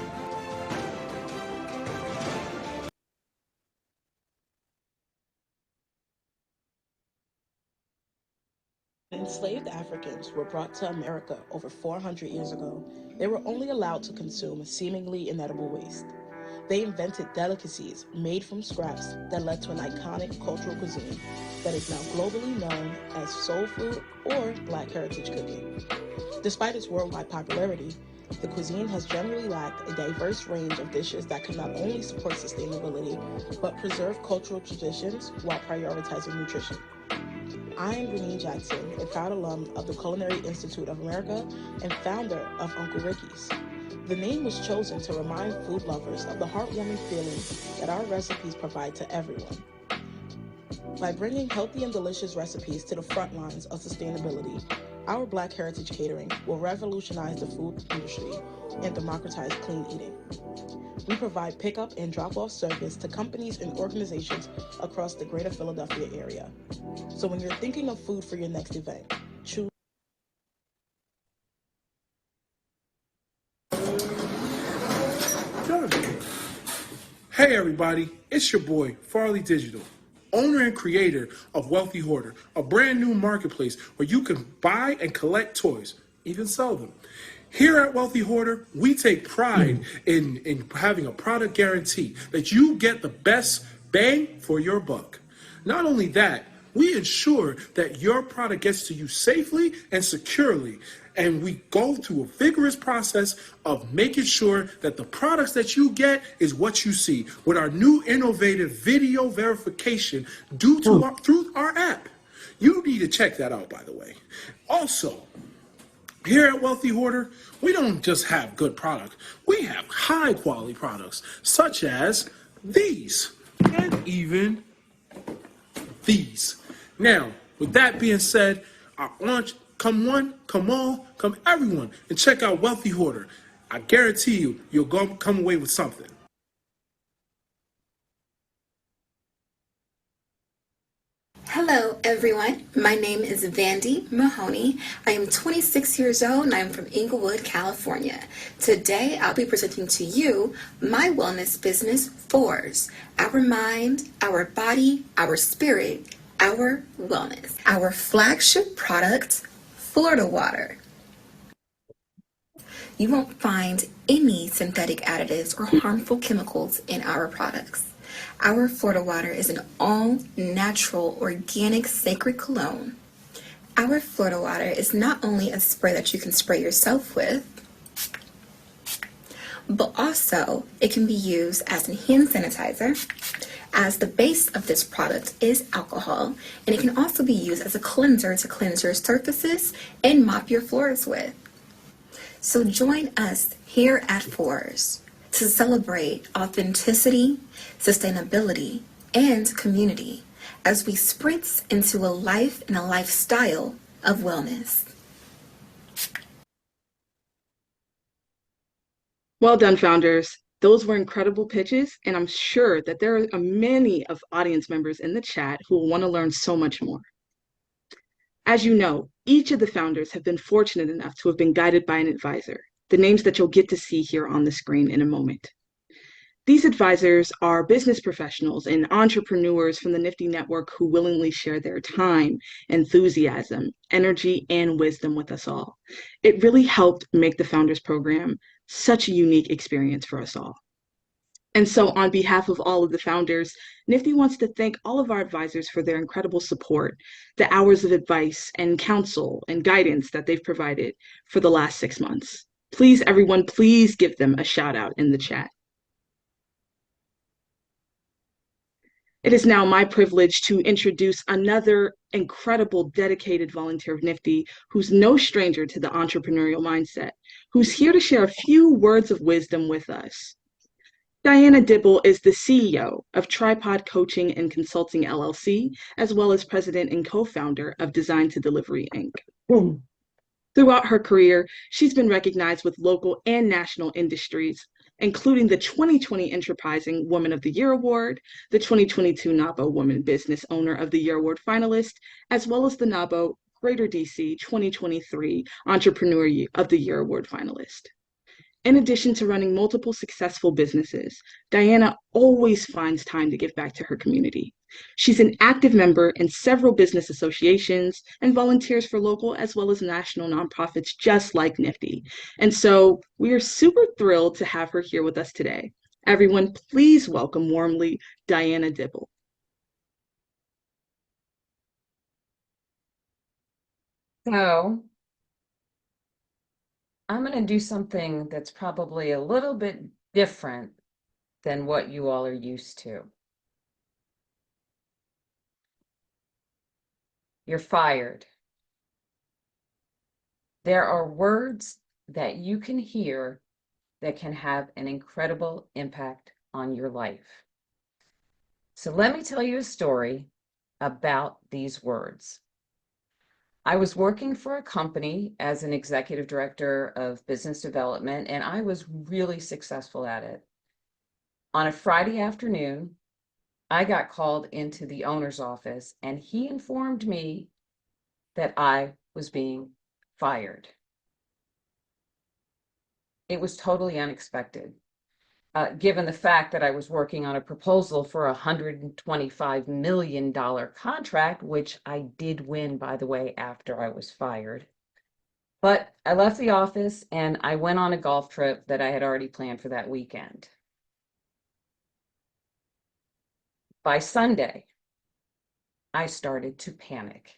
Enslaved Africans were brought to America over 400 years ago. They were only allowed to consume seemingly inedible waste. They invented delicacies made from scraps that led to an iconic cultural cuisine that is now globally known as soul food or Black heritage cooking. Despite its worldwide popularity, the cuisine has generally lacked a diverse range of dishes that can not only support sustainability, but preserve cultural traditions while prioritizing nutrition. I am Renee Jackson, a proud alum of the Culinary Institute of America and founder of Uncle Ricky's. The name was chosen to remind food lovers of the heartwarming feeling that our recipes provide to everyone. By bringing healthy and delicious recipes to the front lines of sustainability, our Black heritage catering will revolutionize the food industry and democratize clean eating. We provide pickup and drop-off service to companies and organizations across the greater Philadelphia area. So when you're thinking of food for your next event, choose. Hey everybody, it's your boy, Farley Digital, owner and creator of Wealthy Hoarder, a brand new marketplace where you can buy and collect toys, even sell them. Here at Wealthy Hoarder, we take pride in having a product guarantee that you get the best bang for your buck. Not only that, we ensure that your product gets to you safely and securely. And we go through a vigorous process of making sure that the products that you get is what you see with our new innovative video verification through our app. You need to check that out, by the way. Also, here at Wealthy Hoarder, we don't just have good products. We have high quality products, such as these, and even these. Now, with that being said, our launch, come one, come all, come everyone, and check out Wealthy Hoarder. I guarantee you, you'll come away with something. Hello everyone, my name is Vandy Mahoney. I am 26 years old and I'm from Inglewood, California. Today I'll be presenting to you my wellness business, FORS, our mind, our body, our spirit, our wellness. Our flagship product, Florida Water. You won't find any synthetic additives or harmful chemicals in our products. Our Florida Water is an all-natural, organic, sacred cologne. Our Florida Water is not only a spray that you can spray yourself with, but also it can be used as a hand sanitizer, as the base of this product is alcohol, and it can also be used as a cleanser to cleanse your surfaces and mop your floors with. So join us here at FORS to celebrate authenticity, sustainability, and community as we spritz into a life and a lifestyle of wellness. Well done, founders. Those were incredible pitches, and I'm sure that there are many of audience members in the chat who will want to learn so much more. As you know, each of the founders have been fortunate enough to have been guided by an advisor, the names that you'll get to see here on the screen in a moment. These advisors are business professionals and entrepreneurs from the Nifty Network who willingly share their time, enthusiasm, energy, and wisdom with us all. It really helped make the Founders Program such a unique experience for us all. And so, on behalf of all of the founders, Nifty wants to thank all of our advisors for their incredible support, the hours of advice and counsel and guidance that they've provided for the last 6 months. Please, everyone, please give them a shout out in the chat. It is now my privilege to introduce another incredible dedicated volunteer of Nifty who's no stranger to the entrepreneurial mindset, who's here to share a few words of wisdom with us. Diana Dibble is the CEO of Tripod Coaching and Consulting LLC, as well as president and co-founder of Design to Delivery, Inc. Throughout her career, she's been recognized with local and national industries, including the 2020 Enterprising Woman of the Year Award, the 2022 NABO Woman Business Owner of the Year Award finalist, as well as the NABO Greater DC 2023 Entrepreneur of the Year Award finalist. In addition to running multiple successful businesses, Diana always finds time to give back to her community. She's an active member in several business associations and volunteers for local as well as national nonprofits just like Nifty. And so we are super thrilled to have her here with us today. Everyone, please welcome warmly Diana Dibble. So I'm going to do something that's probably a little bit different than what you all are used to. You're fired. There are words that you can hear that can have an incredible impact on your life. So let me tell you a story about these words. I was working for a company as an executive director of business development, and I was really successful at it. On a Friday afternoon, I got called into the owner's office, and he informed me that I was being fired. It was totally unexpected, given the fact that I was working on a proposal for a $125 million contract, which I did win, by the way, after I was fired. But I left the office and I went on a golf trip that I had already planned for that weekend. By Sunday, I started to panic.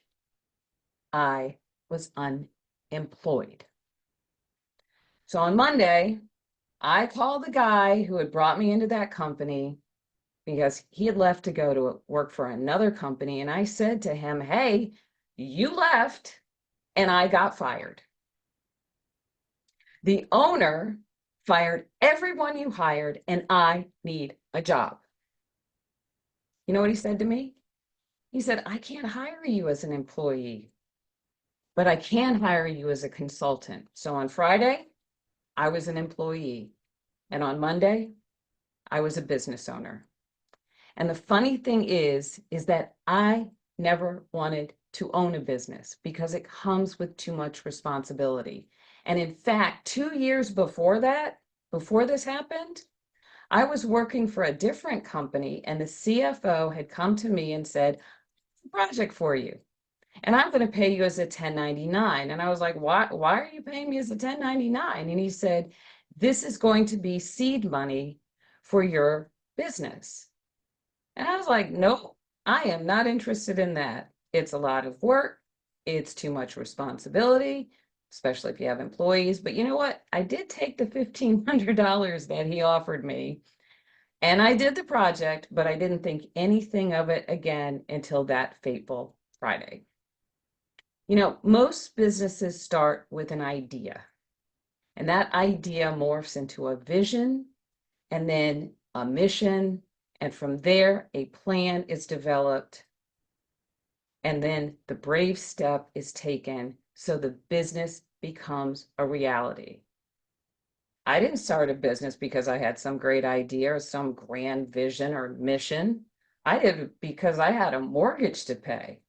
I was unemployed. So on Monday, I called the guy who had brought me into that company because he had left to go to work for another company. And I said to him, hey, you left and I got fired. The owner fired everyone you hired and I need a job. You know what he said to me? He said, I can't hire you as an employee, but I can hire you as a consultant. So on Friday, I was an employee. And on Monday, I was a business owner. And the funny thing is that I never wanted to own a business because it comes with too much responsibility. And in fact, 2 years before that, before this happened, I was working for a different company and the CFO had come to me and said, project for you. And I'm going to pay you as a 1099. And I was like, why are you paying me as a 1099? And he said, this is going to be seed money for your business. And I was like, nope, I am not interested in that. It's a lot of work. It's too much responsibility, especially if you have employees. But you know what? I did take the $1,500 that he offered me and I did the project, but I didn't think anything of it again until that fateful Friday. You know, most businesses start with an idea, and that idea morphs into a vision and then a mission. And from there, a plan is developed. And then the brave step is taken so the business becomes a reality. I didn't start a business because I had some great idea or some grand vision or mission. I did it because I had a mortgage to pay.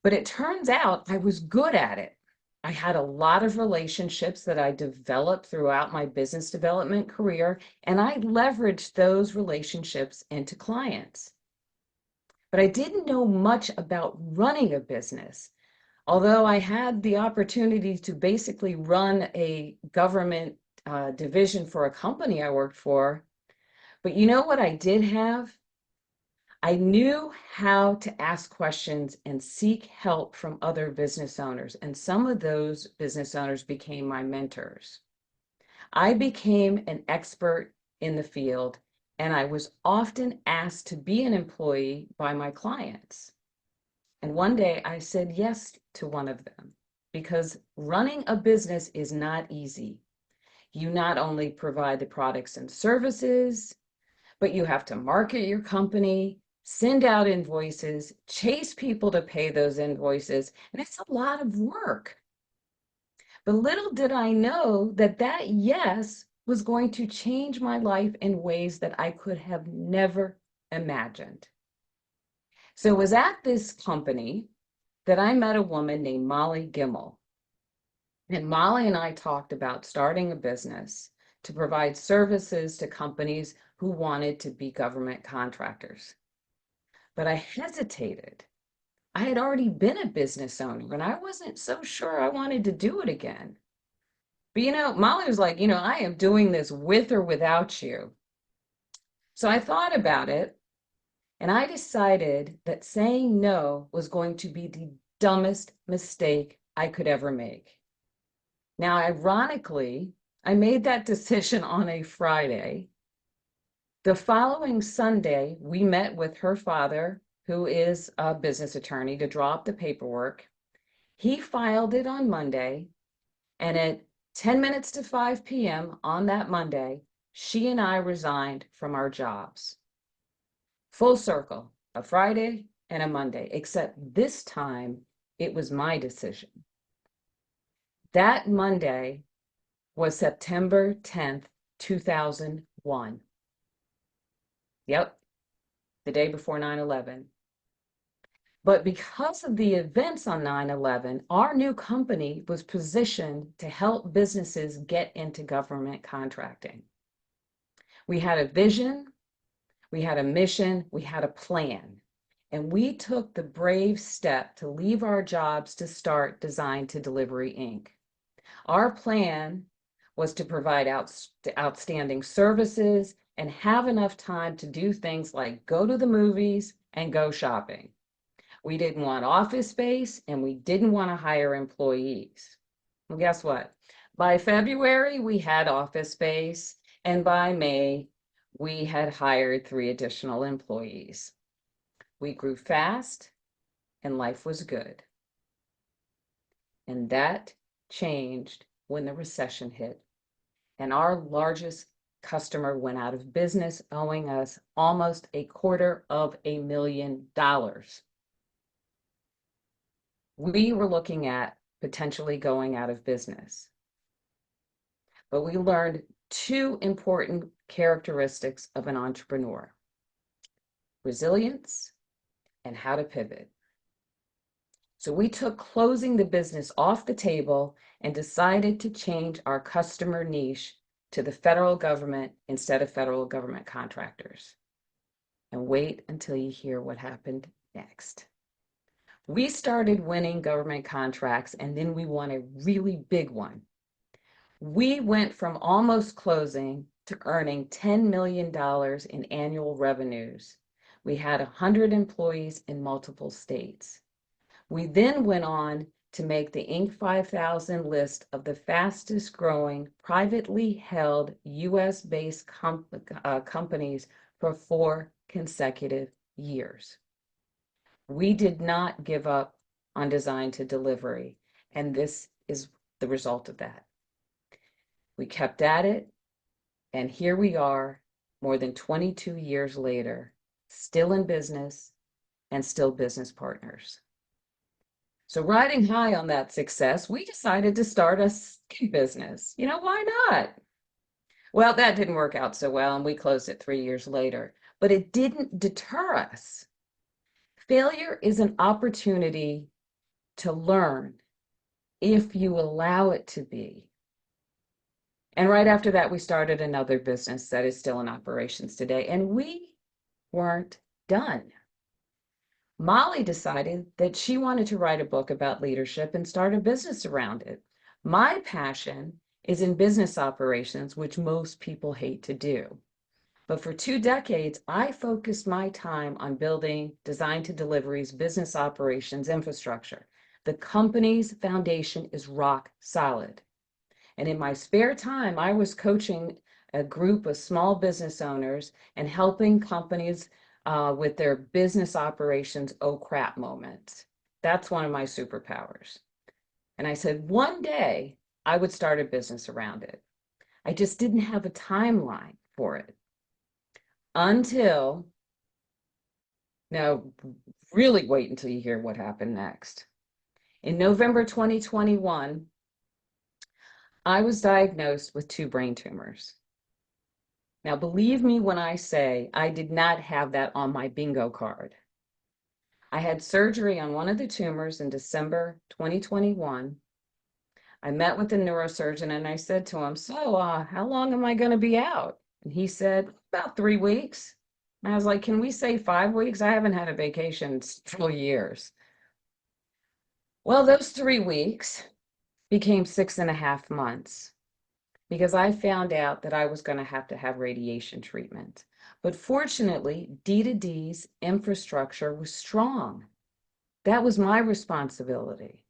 But it turns out I was good at it. I had a lot of relationships that I developed throughout my business development career, and I leveraged those relationships into clients. But I didn't know much about running a business. Although I had the opportunity to basically run a government division for a company I worked for. But you know what I did have? I knew how to ask questions and seek help from other business owners, and some of those business owners became my mentors. I became an expert in the field, and I was often asked to be an employee by my clients. And one day I said yes to one of them because running a business is not easy. You not only provide the products and services, but you have to market your company, send out invoices, chase people to pay those invoices, and it's a lot of work. But little did I know that that yes was going to change my life in ways that I could have never imagined. So it was at this company that I met a woman named Molly Gimmel. And Molly and I talked about starting a business to provide services to companies who wanted to be government contractors. But I hesitated. I had already been a business owner and I wasn't so sure I wanted to do it again. But Molly was like, I am doing this with or without you. So I thought about it and I decided that saying no was going to be the dumbest mistake I could ever make. Now, ironically, I made that decision on a Friday. The following Sunday, we met with her father, who is a business attorney, to draw up the paperwork. He filed it on Monday, and at 10 minutes to 5 p.m. on that Monday, she and I resigned from our jobs. Full circle, a Friday and a Monday, except this time it was my decision. That Monday was September 10th, 2001. Yep, the day before 9/11. But because of the events on 9/11, our new company was positioned to help businesses get into government contracting. We had a vision, we had a mission, we had a plan, and we took the brave step to leave our jobs to start Design to Delivery, Inc. Our plan was to provide outstanding services and have enough time to do things like go to the movies and go shopping. We didn't want office space and we didn't want to hire employees. Well, guess what? By February, we had office space, and by May, we had hired 3 additional employees. We grew fast and life was good. And that changed when the recession hit and our largest customer went out of business, owing us almost $250,000. We were looking at potentially going out of business. But we learned 2 important characteristics of an entrepreneur: resilience and how to pivot. So we took closing the business off the table and decided to change our customer niche to the federal government instead of federal government contractors. And wait until you hear what happened next. We started winning government contracts, and then we won a really big one. We went from almost closing to earning $10 million in annual revenues. We had 100 employees in multiple states. We then went on to make the Inc. 5000 list of the fastest growing privately held US-based companies for 4 consecutive years. We did not give up on Design to Delivery, and this is the result of that. We kept at it, and here we are, more than 22 years later, still in business and still business partners. So riding high on that success, we decided to start a second business. Why not? Well, that didn't work out so well, and we closed it 3 years later, but it didn't deter us. Failure is an opportunity to learn if you allow it to be. And right after that, we started another business that is still in operations today, and we weren't done. Molly decided that she wanted to write a book about leadership and start a business around it. My passion is in business operations, which most people hate to do. But for 2 decades, I focused my time on building Design to Delivery's business operations infrastructure. The company's foundation is rock solid. And in my spare time, I was coaching a group of small business owners and helping companies with their business operations oh crap moments. That's one of my superpowers. And I said one day I would start a business around it. I just didn't have a timeline for it until, now really wait until you hear what happened next. In November 2021, I was diagnosed with 2 brain tumors. Now, believe me when I say I did not have that on my bingo card. I had surgery on one of the tumors in December 2021. I met with the neurosurgeon and I said to him, so how long am I going to be out? And he said, about 3 weeks. And I was like, can we say 5 weeks? I haven't had a vacation for years. Well, those 3 weeks became 6.5 months. Because I found out that I was going to have radiation treatment. But fortunately, D2D's infrastructure was strong. That was my responsibility.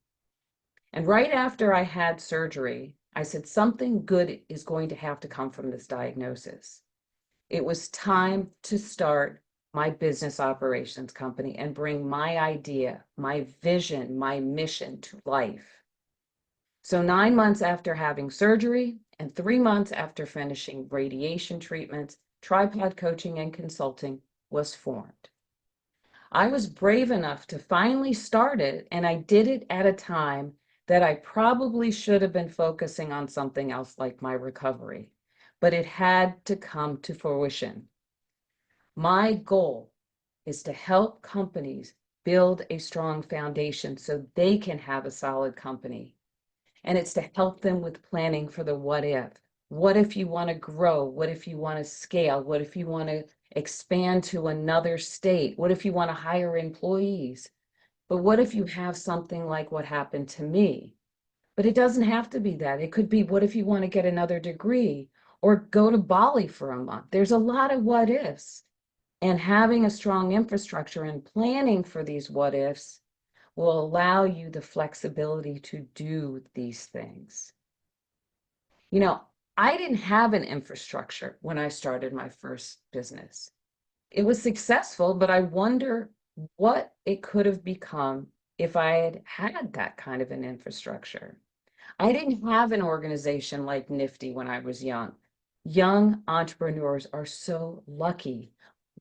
And right after I had surgery, I said, something good is going to have to come from this diagnosis. It was time to start my business operations company and bring my idea, my vision, my mission to life. So 9 months after having surgery and 3 months after finishing radiation treatments, Tripod Coaching and Consulting was formed. I was brave enough to finally start it, and I did it at a time that I probably should have been focusing on something else like my recovery, but it had to come to fruition. My goal is to help companies build a strong foundation so they can have a solid company. And it's to help them with planning for the what if. What if you want to grow? What if you want to scale? What if you want to expand to another state? What if you want to hire employees? But what if you have something like what happened to me? But it doesn't have to be that. It could be, what if you want to get another degree or go to Bali for a month? There's a lot of what ifs. And having a strong infrastructure and planning for these what ifs will allow you the flexibility to do these things. You know, I didn't have an infrastructure when I started my first business. It was successful, but I wonder what it could have become if I had had that kind of an infrastructure. I didn't have an organization like NFTE when I was young. Young entrepreneurs are so lucky.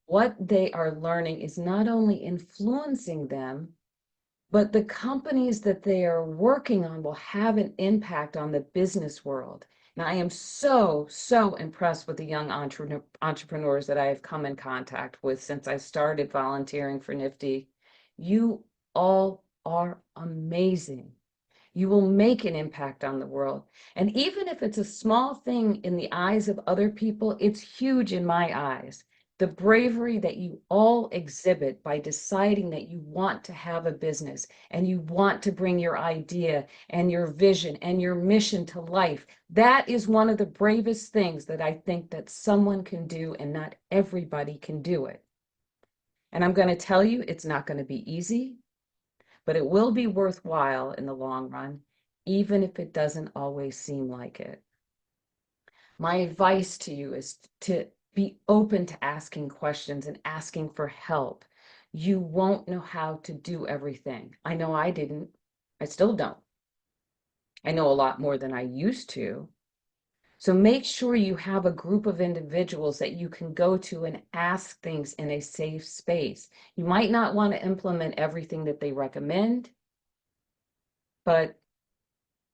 What they are learning is not only influencing them, but the companies that they are working on will have an impact on the business world. And I am so, so impressed with the young entrepreneurs that I have come in contact with since I started volunteering for NFTE. You all are amazing. You will make an impact on the world. And even if it's a small thing in the eyes of other people, it's huge in my eyes. The bravery that you all exhibit by deciding that you want to have a business and you want to bring your idea and your vision and your mission to life, that is one of the bravest things that I think that someone can do, and not everybody can do it. And I'm going to tell you, it's not going to be easy, but it will be worthwhile in the long run, even if it doesn't always seem like it. My advice to you is to be open to asking questions and asking for help. You won't know how to do everything. I know I didn't. I still don't. I know a lot more than I used to. So make sure you have a group of individuals that you can go to and ask things in a safe space. You might not want to implement everything that they recommend, but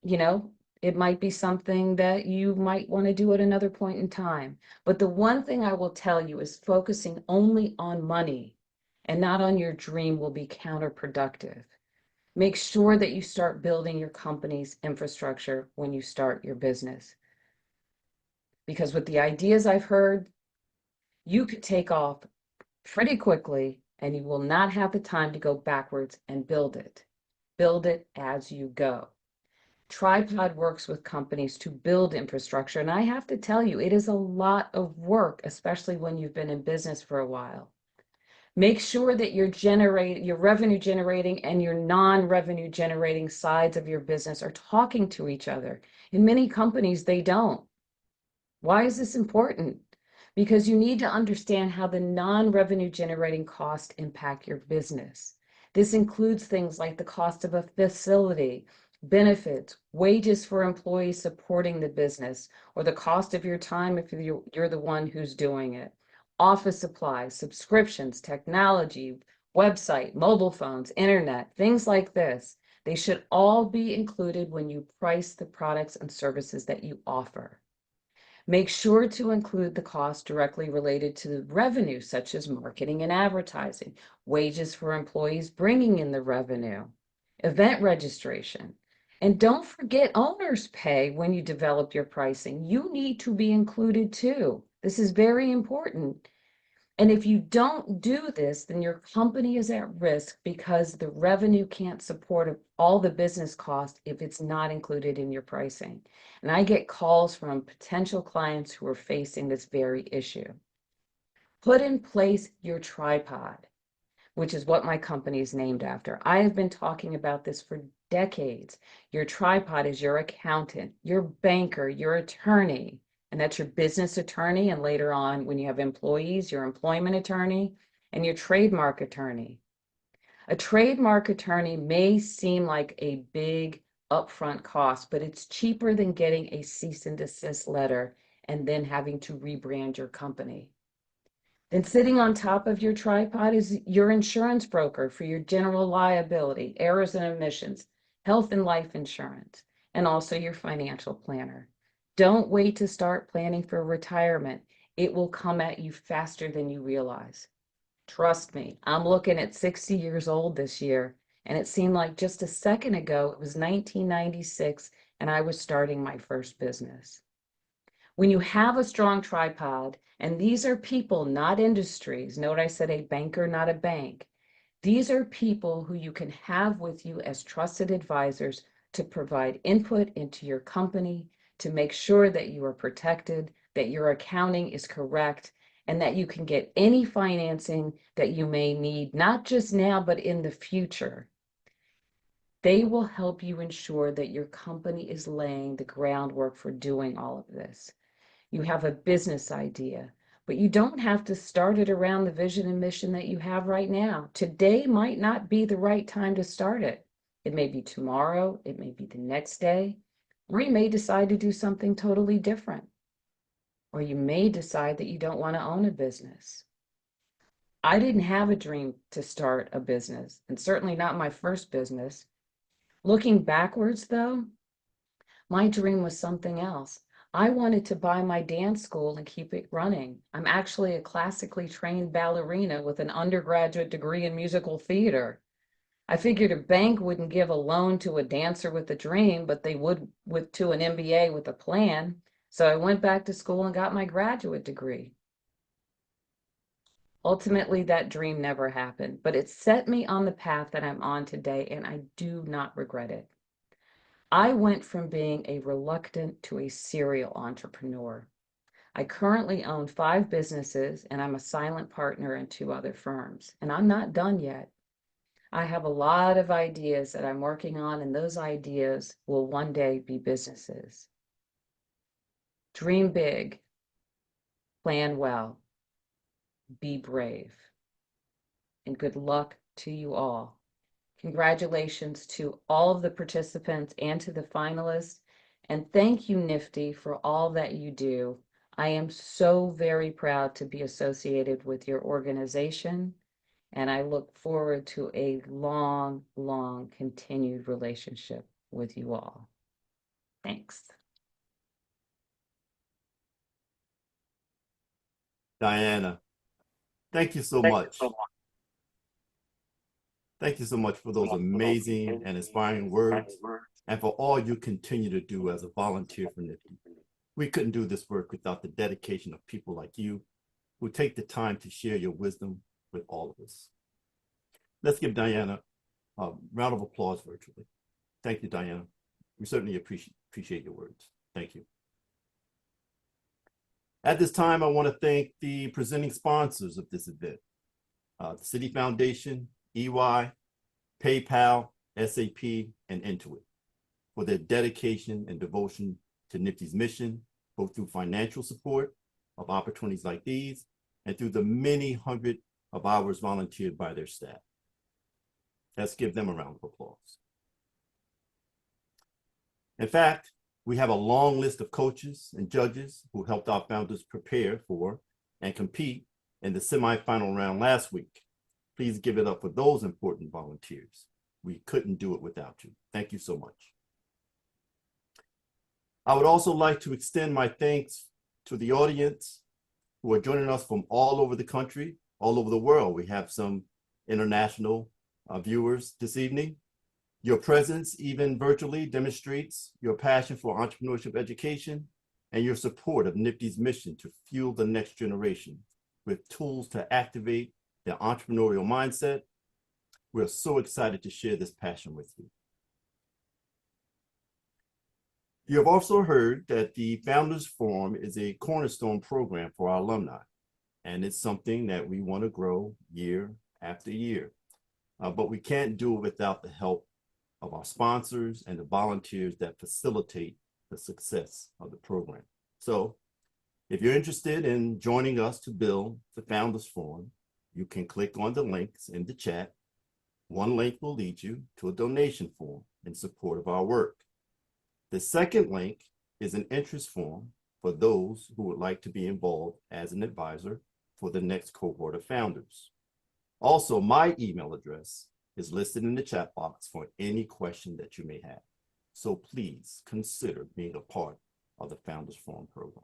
you know, it might be something that you might want to do at another point in time. But the one thing I will tell you is focusing only on money and not on your dream will be counterproductive. Make sure that you start building your company's infrastructure when you start your business. Because with the ideas I've heard, you could take off pretty quickly and you will not have the time to go backwards and build it. Build it as you go. Tripod works with companies to build infrastructure, and I have to tell you, it is a lot of work, especially when you've been in business for a while. Make sure that your revenue generating and your non-revenue generating sides of your business are talking to each other. In many companies, they don't. Why is this important? Because you need to understand how the non-revenue generating costs impact your business. This includes things like the cost of a facility, benefits, wages for employees supporting the business, or the cost of your time if you're the one who's doing it, office supplies, subscriptions, technology, website, mobile phones, internet, things like this. They should all be included when you price the products and services that you offer. Make sure to include the costs directly related to the revenue, such as marketing and advertising, wages for employees bringing in the revenue, event registration. And don't forget owner's pay when you develop your pricing. You need to be included too. This is very important. And if you don't do this, then your company is at risk because the revenue can't support all the business costs if it's not included in your pricing. And I get calls from potential clients who are facing this very issue. Put in place your tripod, which is what my company is named after. I have been talking about this for decades. Your tripod is your accountant, your banker, your attorney, and that's your business attorney. And later on, when you have employees, your employment attorney and your trademark attorney. A trademark attorney may seem like a big upfront cost, but it's cheaper than getting a cease and desist letter and then having to rebrand your company. Then sitting on top of your tripod is your insurance broker for your general liability, errors and omissions, health and life insurance, and also your financial planner. Don't wait to start planning for retirement. It will come at you faster than you realize. Trust me, I'm looking at 60 years old this year, and it seemed like just a second ago it was 1996 and I was starting my first business. When you have a strong tripod, and these are people, not industries. Note I said a banker, not a bank. These are people who you can have with you as trusted advisors to provide input into your company, to make sure that you are protected, that your accounting is correct, and that you can get any financing that you may need, not just now, but in the future. They will help you ensure that your company is laying the groundwork for doing all of this. You have a business idea, but you don't have to start it around the vision and mission that you have right now. Today might not be the right time to start it. It may be tomorrow, it may be the next day, or you may decide to do something totally different. Or you may decide that you don't want to own a business. I didn't have a dream to start a business, and certainly not my first business. Looking backwards, though, my dream was something else. I wanted to buy my dance school and keep it running. I'm actually a classically trained ballerina with an undergraduate degree in musical theater. I figured a bank wouldn't give a loan to a dancer with a dream, but they would to an MBA with a plan. So I went back to school and got my graduate degree. Ultimately, that dream never happened, but it set me on the path that I'm on today, and I do not regret it. I went from being a reluctant to a serial entrepreneur. I currently own 5 businesses and I'm a silent partner in 2 other firms, and I'm not done yet. I have a lot of ideas that I'm working on, and those ideas will one day be businesses. Dream big, plan well, be brave, and good luck to you all. Congratulations to all of the participants and to the finalists. And thank you, NFTE, for all that you do. I am so very proud to be associated with your organization, and I look forward to a long, long continued relationship with you all. Thanks. Diana, thank you so much. Thank you so much for those amazing and inspiring words, and for all you continue to do as a volunteer for NFTE. We couldn't do this work without the dedication of people like you who take the time to share your wisdom with all of us. Let's give Diana a round of applause virtually. Thank you, Diana. We certainly appreciate your words. Thank you. At this time, I want to thank the presenting sponsors of this event, the City Foundation, EY, PayPal, SAP, and Intuit, for their dedication and devotion to NFTE's mission, both through financial support of opportunities like these and through the many hundred of hours volunteered by their staff. Let's give them a round of applause. In fact, we have a long list of coaches and judges who helped our founders prepare for and compete in the semifinal round last week. Please give it up for those important volunteers. We couldn't do it without you. Thank you so much. I would also like to extend my thanks to the audience who are joining us from all over the country, all over the world. We have some international viewers this evening. Your presence, even virtually, demonstrates your passion for entrepreneurship education and your support of NFTE's mission to fuel the next generation with tools to activate their entrepreneurial mindset. We're so excited to share this passion with you. You have also heard that the Founders Forum is a cornerstone program for our alumni, and it's something that we want to grow year after year. But we can't do it without the help of our sponsors and the volunteers that facilitate the success of the program. So if you're interested in joining us to build the Founders Forum, you can click on the links in the chat. One link will lead you to a donation form in support of our work. The second link is an interest form for those who would like to be involved as an advisor for the next cohort of founders. Also, my email address is listed in the chat box for any question that you may have. So please consider being a part of the Founders Forum program.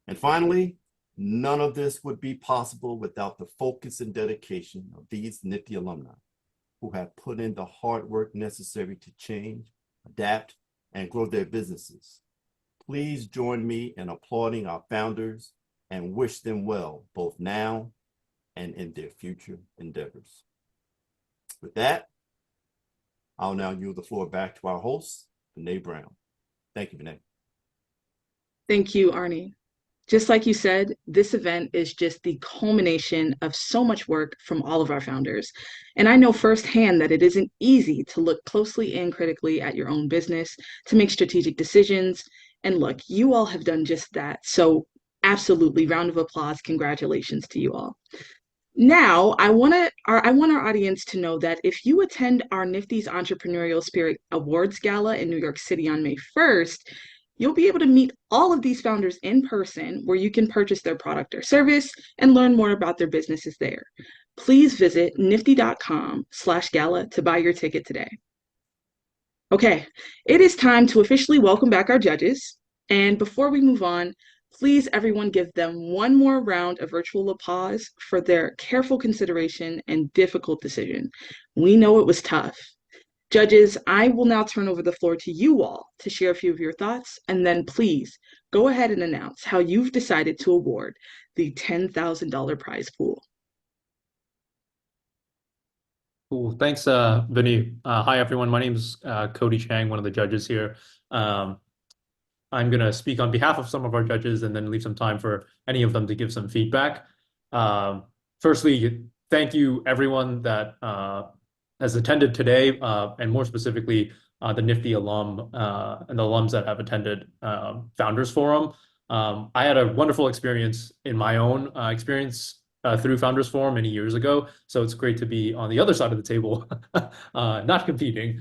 And finally, none of this would be possible without the focus and dedication of these NFTE alumni who have put in the hard work necessary to change, adapt, and grow their businesses. Please join me in applauding our founders and wish them well, both now and in their future endeavors. With that, I'll now yield the floor back to our host, Vinay Brown. Thank you, Vinay. Thank you, Arnie. Just like you said, this event is just the culmination of so much work from all of our founders. And I know firsthand that it isn't easy to look closely and critically at your own business, to make strategic decisions. And look, you all have done just that. So absolutely, round of applause, congratulations to you all. Now, I want our audience to know that if you attend our NFTE's Entrepreneurial Spirit Awards Gala in New York City on May 1st, you'll be able to meet all of these founders in person, where you can purchase their product or service and learn more about their businesses there. Please visit nifty.com/gala to buy your ticket today. Okay, it is time to officially welcome back our judges. And before we move on, please everyone give them one more round of virtual applause for their careful consideration and difficult decision. We know it was tough. Judges, I will now turn over the floor to you all to share a few of your thoughts, and then please go ahead and announce how you've decided to award the $10,000 prize pool. Cool. Thanks, Vinny. Hi, everyone. My name is Cody Chang, one of the judges here. I'm going to speak on behalf of some of our judges and then leave some time for any of them to give some feedback. Firstly, thank you, everyone that has attended today, and more specifically, the NFTE alum and the alums that have attended Founders Forum. I had a wonderful experience in my own experience through Founders Forum many years ago, so it's great to be on the other side of the table, not competing.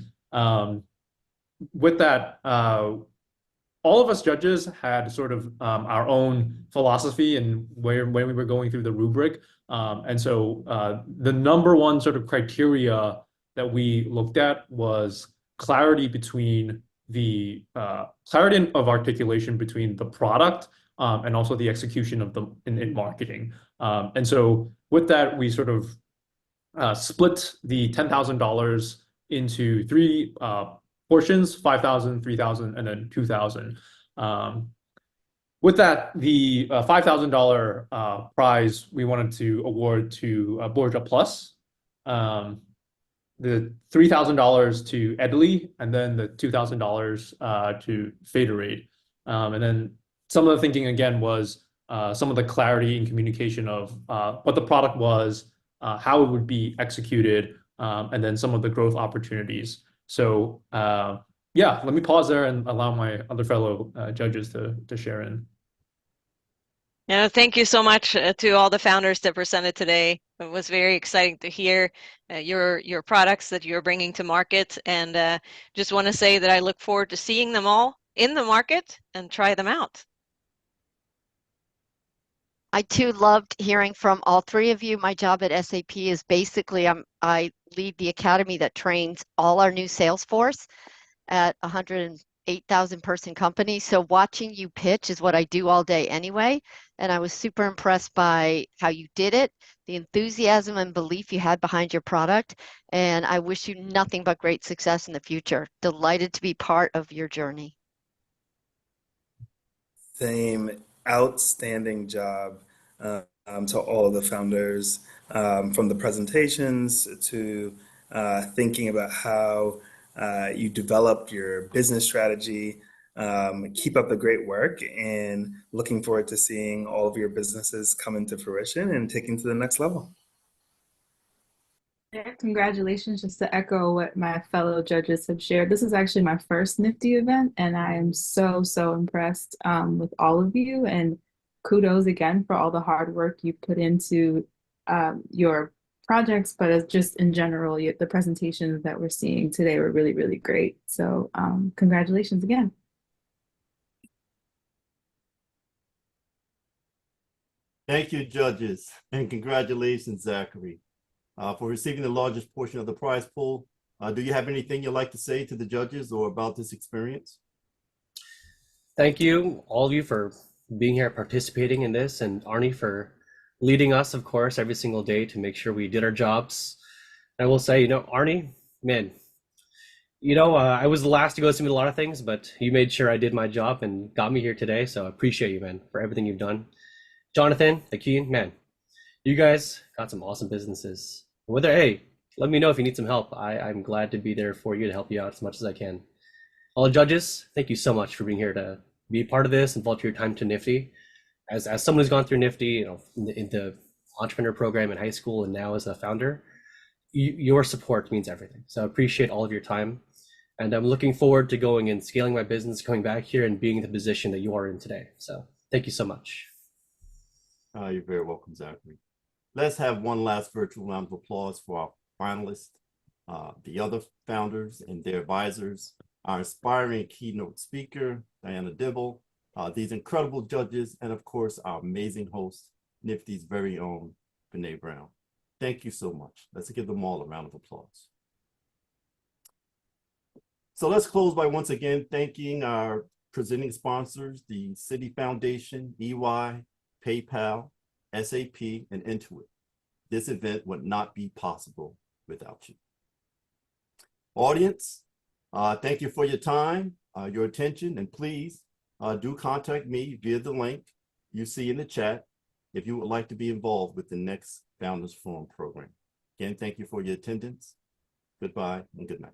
With that, all of us judges had sort of our own philosophy and when we were going through the rubric. And so the number one sort of criteria that we looked at was clarity between the clarity of articulation between the product and also the execution of the in marketing. And so with that, we sort of split the $10,000 into three portions: 5,000, 3,000, and then 2,000. With that, the $5,000 prize we wanted to award to Borgia Plus, the $3,000 to Edley, and then the $2,000 to Faderade. And then some of the thinking again was some of the clarity and communication of what the product was, how it would be executed, and then some of the growth opportunities. So yeah, let me pause there and allow my other fellow judges to share in. Yeah, thank you so much to all the founders that presented today. It was very exciting to hear your products that you're bringing to market, and just want to say that I look forward to seeing them all in the market and try them out. I too loved hearing from all three of you. My job at SAP is basically I lead the academy that trains all our new sales force at 108,000 person company. So watching you pitch is what I do all day anyway. And I was super impressed by how you did it, the enthusiasm and belief you had behind your product. And I wish you nothing but great success in the future. Delighted to be part of your journey. Same. Outstanding job to all of the founders, from the presentations to thinking about how you developed your business strategy. Keep up the great work, and looking forward to seeing all of your businesses come into fruition and taking to the next level. Yeah, congratulations. Just to echo what my fellow judges have shared, this is actually my first NFTE event, and I am so impressed with all of you. And kudos again for all the hard work you put into your projects, but as just in general, the presentations that we're seeing today were really great. So congratulations again. Thank you, judges, and congratulations, Zachary, for receiving the largest portion of the prize pool. Do you have anything you'd like to say to the judges or about this experience? Thank you, all of you, for being here, participating in this, and Arnie for leading us, of course, every single day to make sure we did our jobs. I will say, Arnie, man, I was the last to go submit a lot of things, but you made sure I did my job and got me here today. So I appreciate you, man, for everything you've done. Jonathan, Akin, man, you guys got some awesome businesses. Hey, let me know if you need some help. I'm glad to be there for you to help you out as much as I can. All the judges, thank you so much for being here to be a part of this and volunteer your time to NFTE. As someone who's gone through NFTE, in the entrepreneur program in high school and now as a founder, your support means everything. So I appreciate all of your time. And I'm looking forward to going and scaling my business, coming back here and being in the position that you are in today. So thank you so much. You're very welcome, Zachary. Let's have one last virtual round of applause for our finalists, the other founders and their advisors, our inspiring keynote speaker, Diana Dibble, these incredible judges, and of course, our amazing host, NFTE's very own Vinay Brown. Thank you so much. Let's give them all a round of applause. So let's close by once again thanking our presenting sponsors, the City Foundation, EY, PayPal, SAP, and Intuit. This event would not be possible without you. Audience, thank you for your time, your attention, and please do contact me via the link you see in the chat if you would like to be involved with the next Founders Forum program. Again, thank you for your attendance. Goodbye and good night.